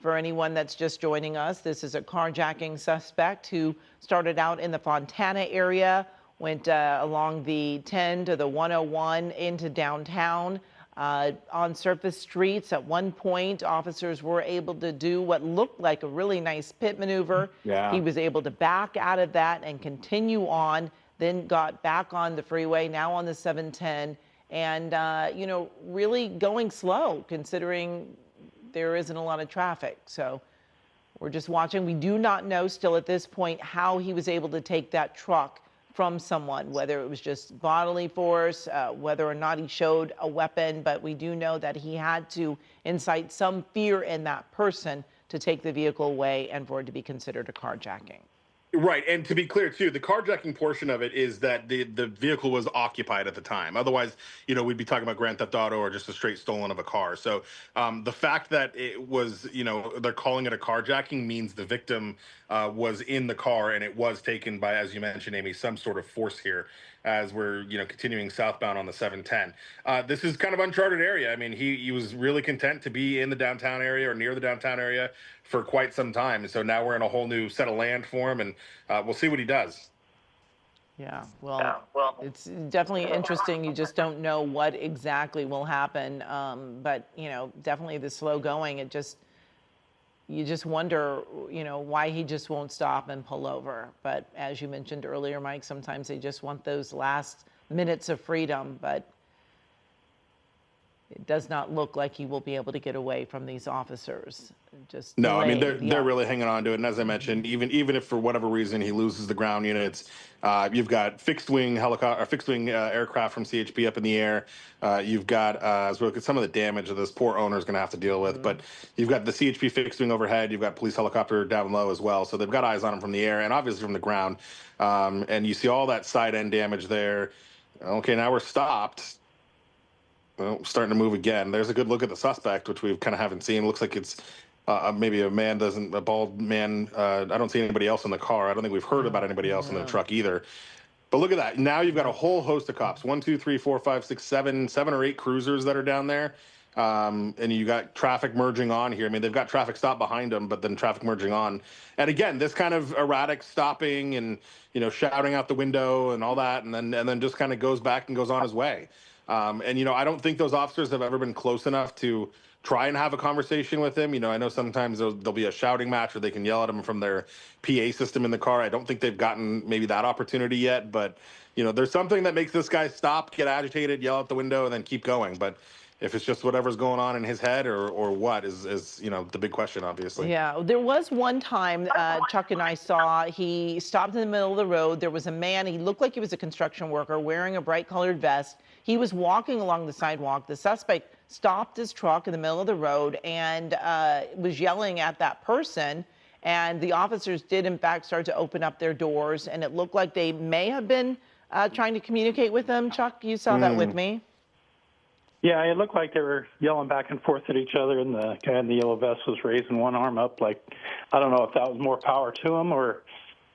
A: for anyone that's just joining us, this is a carjacking suspect who started out in the Fontana area, went along the 10 to the 101 into downtown on surface streets. At one point, officers were able to do what looked like a really nice pit maneuver.
C: Yeah.
A: He was able to back out of that and continue on, then got back on the freeway, now on the 710, and, really going slow considering there isn't a lot of traffic. So we're just watching. We do not know still at this point how he was able to take that truck from someone, whether it was just bodily force, whether or not he showed a weapon, but we do know that he had to incite some fear in that person to take the vehicle away and for it to be considered a carjacking.
C: Right, and to be clear too, the carjacking portion of it is that the vehicle was occupied at the time. Otherwise, we'd be talking about Grand Theft Auto or just a straight stolen of a car. So the fact that it was, they're calling it a carjacking means the victim was in the car and it was taken by, as you mentioned, Amy, some sort of force here as we're, continuing southbound on the 710. This is kind of uncharted area. I mean, he was really content to be in the downtown area or near the downtown area for quite some time. And so now we're in a whole new set of land for him, and we'll see what he does.
A: Yeah, well, it's definitely interesting. You just don't know what exactly will happen. But, definitely the slow going, you just wonder, why he just won't stop and pull over. But as you mentioned earlier, Mike, sometimes they just want those last minutes of freedom, but it does not look like he will be able to get away from these officers.
C: No, I mean, they're really hanging on to it. And as I mentioned, even if for whatever reason he loses the ground units, you've got fixed wing aircraft from CHP up in the air. You've got, as we look at some of the damage that this poor owner is going to have to deal with, but you've got the CHP fixed wing overhead. You've got police helicopter down low as well. So they've got eyes on him from the air and obviously from the ground. And you see all that side end damage there. Okay, now we're stopped. Well, starting to move again. There's a good look at the suspect, which we kind of haven't seen. It looks like it's maybe a bald man. I don't see anybody else in the car. I don't think we've heard about anybody else in the truck either. But look at that. Now you've got a whole host of cops. 1, 2, 3, 4, 5, 6, 7 or 8 cruisers that are down there. And you got traffic merging on here. I mean, they've got traffic stop behind them, but then traffic merging on. And again, this kind of erratic stopping and, shouting out the window and all that, and then just kind of goes back and goes on his way. And I don't think those officers have ever been close enough to try and have a conversation with him. I know sometimes there'll be a shouting match where they can yell at him from their PA system in the car. I don't think they've gotten maybe that opportunity yet, but there's something that makes this guy stop, get agitated, yell out the window, and then keep going. But if it's just whatever's going on in his head or what is the big question, obviously.
A: Yeah, there was one time Chuck and I saw he stopped in the middle of the road. There was a man, he looked like he was a construction worker wearing a bright colored vest. He was walking along the sidewalk. The suspect stopped his truck in the middle of the road and was yelling at that person. And the officers did, in fact, start to open up their doors. And it looked like they may have been trying to communicate with them. Chuck, you saw that with me.
B: Yeah, it looked like they were yelling back and forth at each other, and the guy in the yellow vest was raising one arm up like, I don't know if that was more power to him or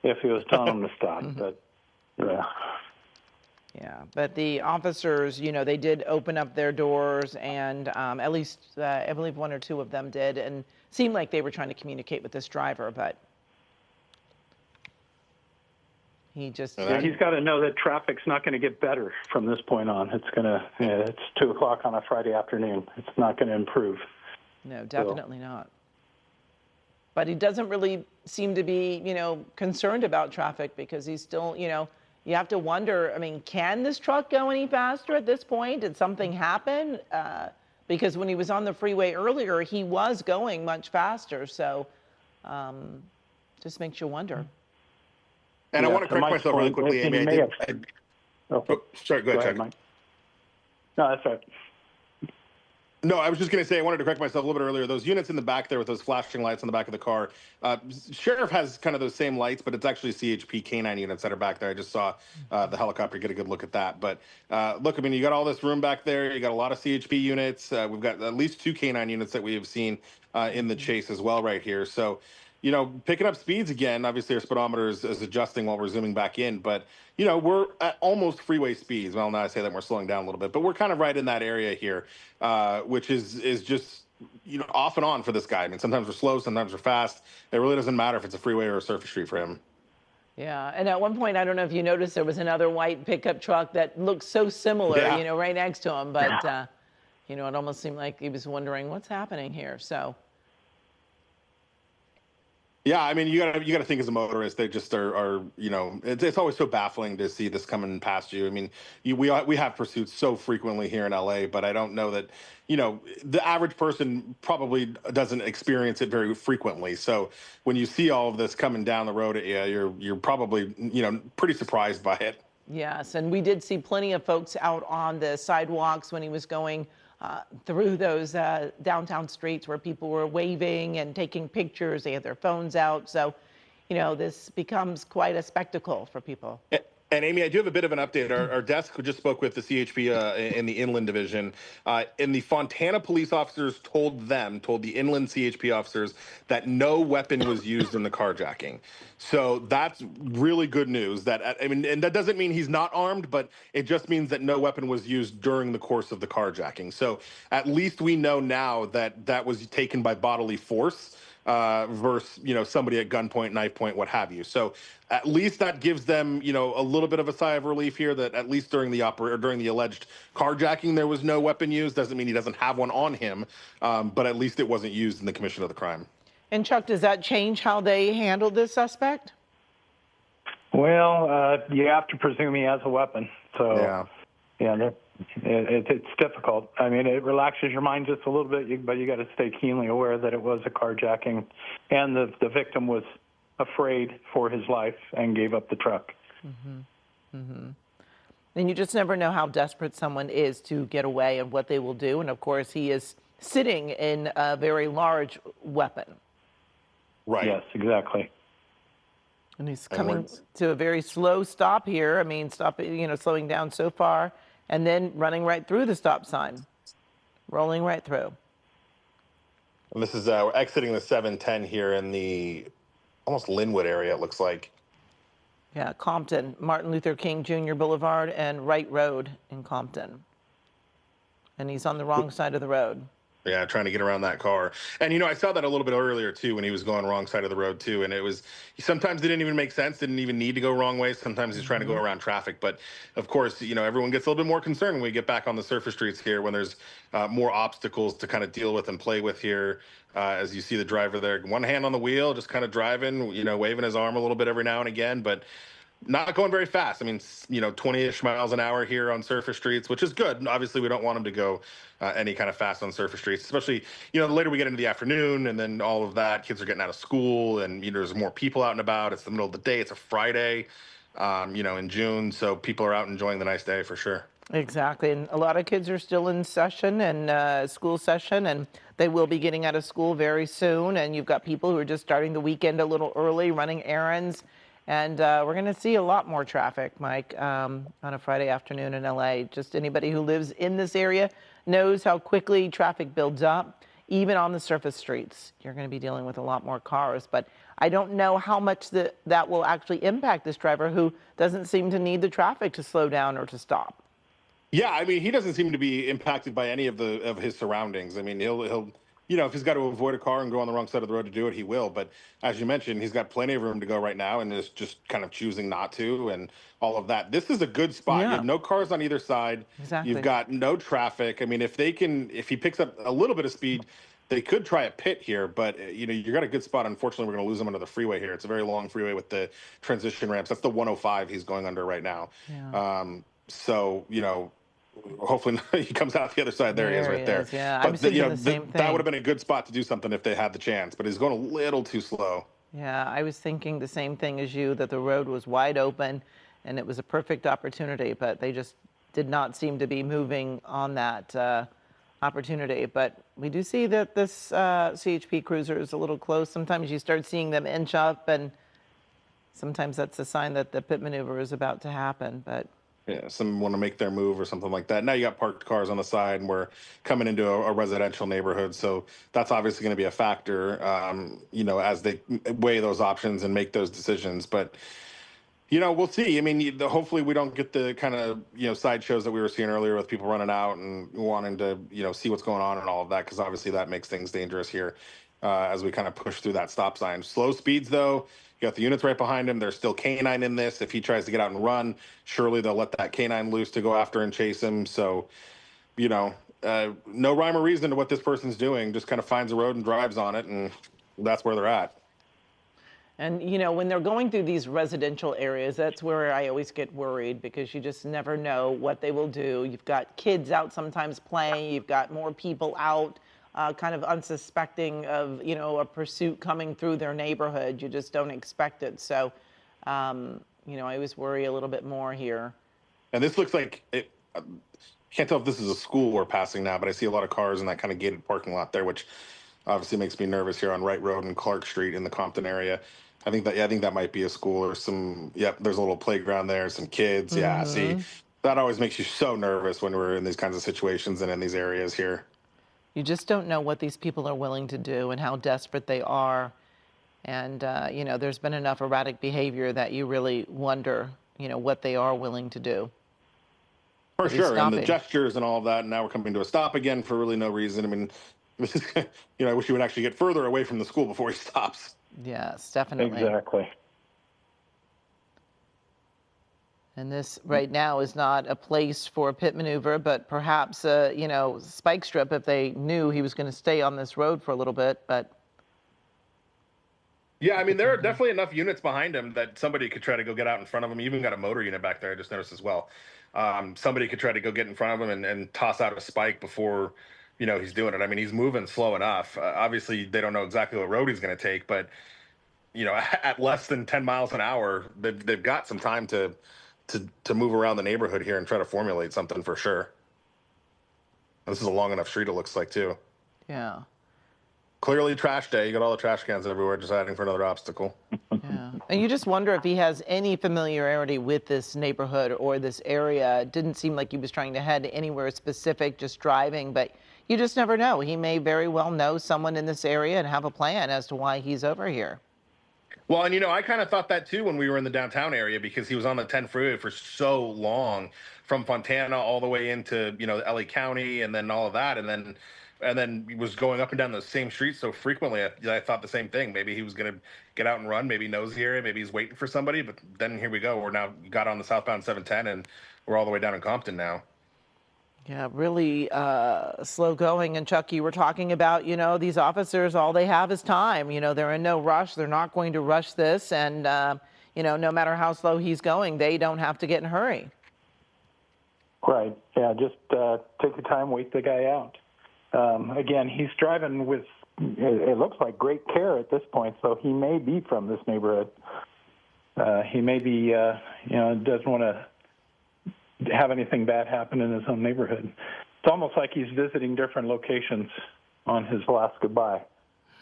B: if he was telling them to stop. But yeah.
A: Yeah, but the officers, they did open up their doors, and at least I believe one or two of them did, and seemed like they were trying to communicate with this driver, but he just...
B: Yeah, he's got to know that traffic's not going to get better from this point on. It's 2 o'clock on a Friday afternoon. It's not going to improve.
A: No, definitely not. But he doesn't really seem to be, concerned about traffic because he's still, you have to wonder, I mean, can this truck go any faster at this point? Did something happen? Because when he was on the freeway earlier, he was going much faster. So just makes you wonder.
C: And I want to correct myself really quickly, Amy. Sorry, go ahead, Chuck.
B: Mike. No, that's right.
C: No, I was just going to say, I wanted to correct myself a little bit earlier. Those units in the back there with those flashing lights on the back of the car, Sheriff has kind of those same lights, but it's actually CHP canine units that are back there. I just saw the helicopter get a good look at that. But look, I mean, you got all this room back there. You got a lot of CHP units. We've got at least 2 canine units that we have seen in the chase as well right here. So, picking up speeds again. Obviously, our speedometer is adjusting while we're zooming back in, but we're at almost freeway speeds. Well, now I say that we're slowing down a little bit, but we're kind of right in that area here, which is just off and on for this guy. I mean, sometimes we're slow, sometimes we're fast. It really doesn't matter if it's a freeway or a surface street for him.
A: Yeah, and at one point, I don't know if you noticed, there was another white pickup truck that looked so similar, right next to him, but it almost seemed like he was wondering what's happening here. So.
C: Yeah, I mean, you gotta think as a motorist, they just are it's always so baffling to see this coming past you. I mean, we have pursuits so frequently here in LA, but I don't know that the average person probably doesn't experience it very frequently. So when you see all of this coming down the road at you, you're probably pretty surprised by it.
A: Yes, and we did see plenty of folks out on the sidewalks when he was going through those downtown streets where people were waving and taking pictures. They had their phones out. So, this becomes quite a spectacle for people.
C: And Amy, I do have a bit of an update. Our desk just spoke with the CHP in the Inland Division. And the Fontana police officers told the Inland CHP officers that no weapon was used in the carjacking. So that's really good news. And that doesn't mean he's not armed, but it just means that no weapon was used during the course of the carjacking. So at least we know now that that was taken by bodily force. Versus somebody at gunpoint, knife point, what have you. So at least that gives them a little bit of a sigh of relief here that at least during the alleged carjacking there was no weapon used. Doesn't mean he doesn't have one on him, but at least it wasn't used in the commission of the crime. And
A: Chuck, does that change how they handled this suspect?
B: Well, you have to presume he has a weapon. So yeah. It's difficult. I mean, it relaxes your mind just a little bit, but you got to stay keenly aware that it was a carjacking, and the victim was afraid for his life and gave up the truck.
A: And you just never know how desperate someone is to get away and what they will do. And of course, he is sitting in a very large weapon.
C: Right.
B: Yes, exactly.
A: And he's coming to a very slow stop here. I mean, slowing down so far. And then running right through the stop sign, rolling right through.
C: And this is, we're exiting the 710 here in the almost Linwood area, it looks like.
A: Yeah, Compton, Martin Luther King Jr. Boulevard and Wright Road in Compton. And he's on the wrong side of the road.
C: Yeah, trying to get around that car. And I saw that a little bit earlier too when he was going wrong side of the road too. And it was sometimes it didn't even make sense, didn't even need to go wrong way. Sometimes he's trying to go
A: Hmm.
C: around traffic. But of course, everyone gets a little bit more concerned when we get back on the surface streets here when there's more obstacles to kind of deal with and play with here. As you see the driver there, one hand on the wheel, just kind of driving, waving his arm a little bit every now and again, but not going very fast. I mean, 20-ish miles an hour here on surface streets, which is good. Obviously, we don't want them to go any kind of fast on surface streets, especially, the later we get into the afternoon and then all of that, kids are getting out of school and, there's more people out and about. It's the middle of the day. It's a Friday, in June. So people are out enjoying the nice day for sure.
A: Exactly. And a lot of kids are still in session and school session, and they will be getting out of school very soon. And you've got people who are just starting the weekend a little early, running errands. And we're going to see a lot more traffic, Mike, on a Friday afternoon in LA. Just anybody who lives in this area knows how quickly traffic builds up, even on the surface streets. You're going to be dealing with a lot more cars. But I don't know how much that will actually impact this driver who doesn't seem to need the traffic to slow down or to stop.
C: Yeah, I mean, he doesn't seem to be impacted by any of his surroundings. I mean, he'll if he's got to avoid a car and go on the wrong side of the road to do it, he will. But as you mentioned, he's got plenty of room to go right now and is just kind of choosing not to and all of that. This is a good spot. You
A: Yeah,
C: have no cars on either side. You've
A: exactly.
C: got no traffic. I mean, if he picks up a little bit of speed, they could try a pit here, but you got a good spot. Unfortunately, we're going to lose him under the freeway here. It's a very long freeway with the transition ramps. That's the 105 he's going under right now.
A: Yeah.
C: So hopefully he comes out the other side. There he is, right there.
A: Yeah, I
C: But
A: was thinking the same
C: that would
A: thing.
C: have been a good spot to do something if they had the chance. But he's going a little too slow.
A: Yeah, I was thinking the same thing as you, that the road was wide open and it was a perfect opportunity, but they just did not seem to be moving on that opportunity. But we do see that this CHP cruiser is a little close. Sometimes you start seeing them inch up, and sometimes that's a sign that the pit maneuver is about to happen. But
C: Yeah, some want to make their move or something like that. Now you got parked cars on the side, and we're coming into a residential neighborhood, so that's obviously going to be a factor. As they weigh those options and make those decisions. But we'll see. I mean, hopefully we don't get the kind of side shows that we were seeing earlier with people running out and wanting to see what's going on and all of that, because obviously that makes things dangerous here as we kind of push through that stop sign. Slow speeds though. You got the units right behind him. There's still canine in this. If he tries to get out and run, surely they'll let that canine loose to go after and chase him. So, no rhyme or reason to what this person's doing. Just kind of finds a road and drives on it, and that's where they're at.
A: And, when they're going through these residential areas, that's where I always get worried, because you just never know what they will do. You've got kids out sometimes playing. You've got more people out kind of unsuspecting of, a pursuit coming through their neighborhood. You just don't expect it. So, I always worry a little bit more here.
C: And this looks like it. Can't tell if this is a school we're passing now, but I see a lot of cars in that kind of gated parking lot there, which obviously makes me nervous here on Wright Road and Clark Street in the Compton area. I think that might be a school or some. Yep, there's a little playground there, some kids. Yeah, see, that always makes you so nervous when we're in these kinds of situations and in these areas here.
A: You just don't know what these people are willing to do and how desperate they are. And, there's been enough erratic behavior that you really wonder, what they are willing to do.
C: For
A: At least
C: sure, and the
A: stopping.
C: gestures and all of that. And now we're coming to a stop again for really no reason. I mean, this is, I wish he would actually get further away from the school before he stops.
A: Yes, definitely.
B: Exactly.
A: And this right now is not a place for a pit maneuver, but perhaps a, spike strip if they knew he was going to stay on this road for a little bit. But
C: Yeah, I mean, there are definitely enough units behind him that somebody could try to go get out in front of him. You even got a motor unit back there, I just noticed as well. Somebody could try to go get in front of him and toss out a spike before, he's doing it. I mean, he's moving slow enough. Obviously, they don't know exactly what road he's going to take, but, at less than 10 miles an hour, they've got some time to move around the neighborhood here and try to formulate something for sure. This is a long enough street, it looks like, too.
A: yeah,
C: Clearly trash day. You got all the trash cans everywhere, just adding for another obstacle.
A: yeah. And you just wonder if he has any familiarity with this neighborhood or this area. It didn't seem like he was trying to head anywhere specific, just driving, but you just never know. He may very well know someone in this area and have a plan as to why he's over here.
C: Well, and I kind of thought that too when we were in the downtown area, because he was on the 10 freeway for so long from Fontana all the way into, LA County and then all of that. And then he was going up and down the same street so frequently. I thought the same thing. Maybe he was going to get out and run. Maybe he knows the area. Maybe he's waiting for somebody. But then here we go. We're now got on the southbound 710, and we're all the way down in Compton now.
A: Yeah, really slow going. And Chuck, you were talking about, these officers, all they have is time. They're in no rush. They're not going to rush this. And, no matter how slow he's going, they don't have to get in a hurry.
B: Right. Yeah, just take your time, wait the guy out. Again, he's driving with, it looks like, great care at this point, so he may be from this neighborhood. He may be, doesn't want to have anything bad happen in his own neighborhood. It's almost like he's visiting different locations on his last goodbye.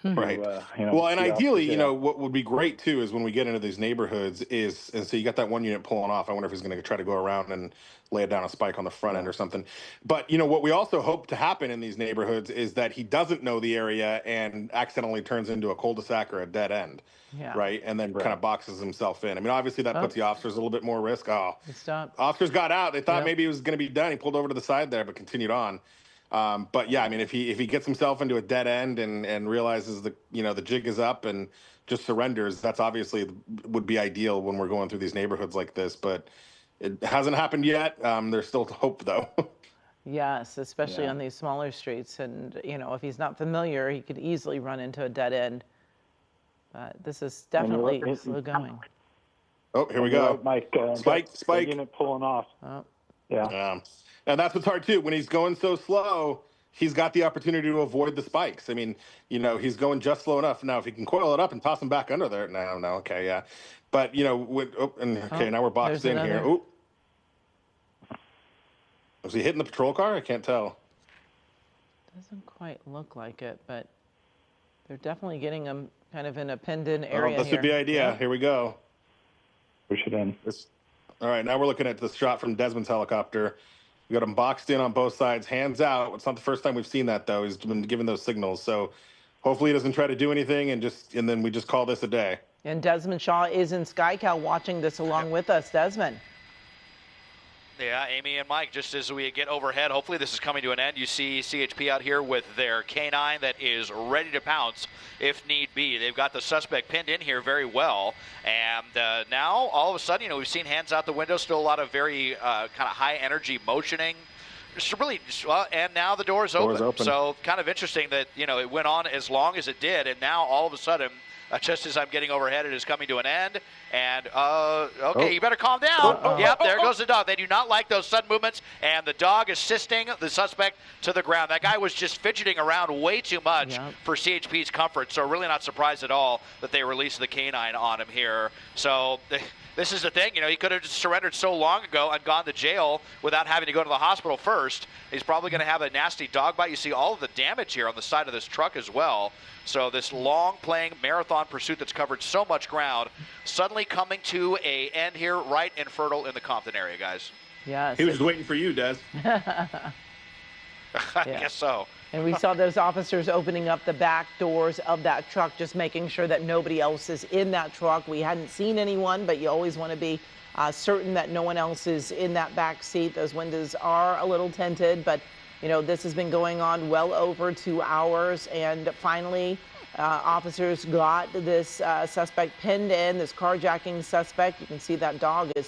C: Right. Well, and ideally, what would be great too is when we get into these neighborhoods and so you got that one unit pulling off. I wonder if he's going to try to go around and lay it down a spike on the front end or something. But, what we also hope to happen in these neighborhoods is that he doesn't know the area and accidentally turns into a cul-de-sac or a dead end.
A: Yeah.
C: Right. And then kind of boxes himself in. I mean, obviously that puts the officers a little bit more risk. Officers got out. They thought maybe he was going to be done. He pulled over to the side there, but continued on. But yeah, I mean, if he gets himself into a dead end and realizes the jig is up and just surrenders, that's obviously would be ideal when we're going through these neighborhoods like this. But it hasn't happened yet. There's still hope, though.
A: Yes, especially on these smaller streets. And, if he's not familiar, he could easily run into a dead end. This is definitely slow going.
C: Oh, here we go.
B: Mike,
C: Spike.
B: Unit pulling off.
A: Oh.
B: Yeah.
C: And that's what's hard, too. When he's going so slow, he's got the opportunity to avoid the spikes. I mean, he's going just slow enough. Now, if he can coil it up and toss him back under there, no, okay, yeah. But, now we're boxed in here. Oh. Was he hitting the patrol car? I can't tell.
A: Doesn't quite look like it, but they're definitely getting him kind of in a pinned-in area
C: this would be idea. Here we go.
B: Push it in.
C: All right, now we're looking at the shot from Desmond's helicopter. We got him boxed in on both sides, hands out. It's not the first time we've seen that, though. He's been giving those signals. So hopefully he doesn't try to do anything, and then we just call this a day. And
A: Desmond Shaw is in SkyCal watching this along with us. Desmond.
D: Yeah, Amy and Mike, just as we get overhead, hopefully this is coming to an end. You see CHP out here with their K9 that is ready to pounce if need be. They've got the suspect pinned in here very well. And now, all of a sudden, we've seen hands out the window, still a lot of very kind of high-energy motioning. And now the door's open. So kind of interesting that, it went on as long as it did, and now all of a sudden, just as I'm getting overhead, it is coming to an end. And, you better calm down. Yep, there goes the dog. They do not like those sudden movements, and the dog is assisting the suspect to the ground. That guy was just fidgeting around way too much for CHP's comfort, so really not surprised at all that they released the canine on him here. So this is the thing, he could have just surrendered so long ago and gone to jail without having to go to the hospital first. He's probably going to have a nasty dog bite. You see all of the damage here on the side of this truck as well. So this long-playing marathon pursuit that's covered so much ground suddenly coming to an end here right in Fertile in the Compton area, guys.
A: Yes.
C: He was waiting for you, Des.
D: I guess so.
A: And we saw those officers opening up the back doors of that truck, just making sure that nobody else is in that truck. We hadn't seen anyone, but you always want to be certain that no one else is in that back seat. Those windows are a little tinted, but this has been going on well over 2 hours, and finally officers got this suspect pinned in, this carjacking suspect. You can see that dog is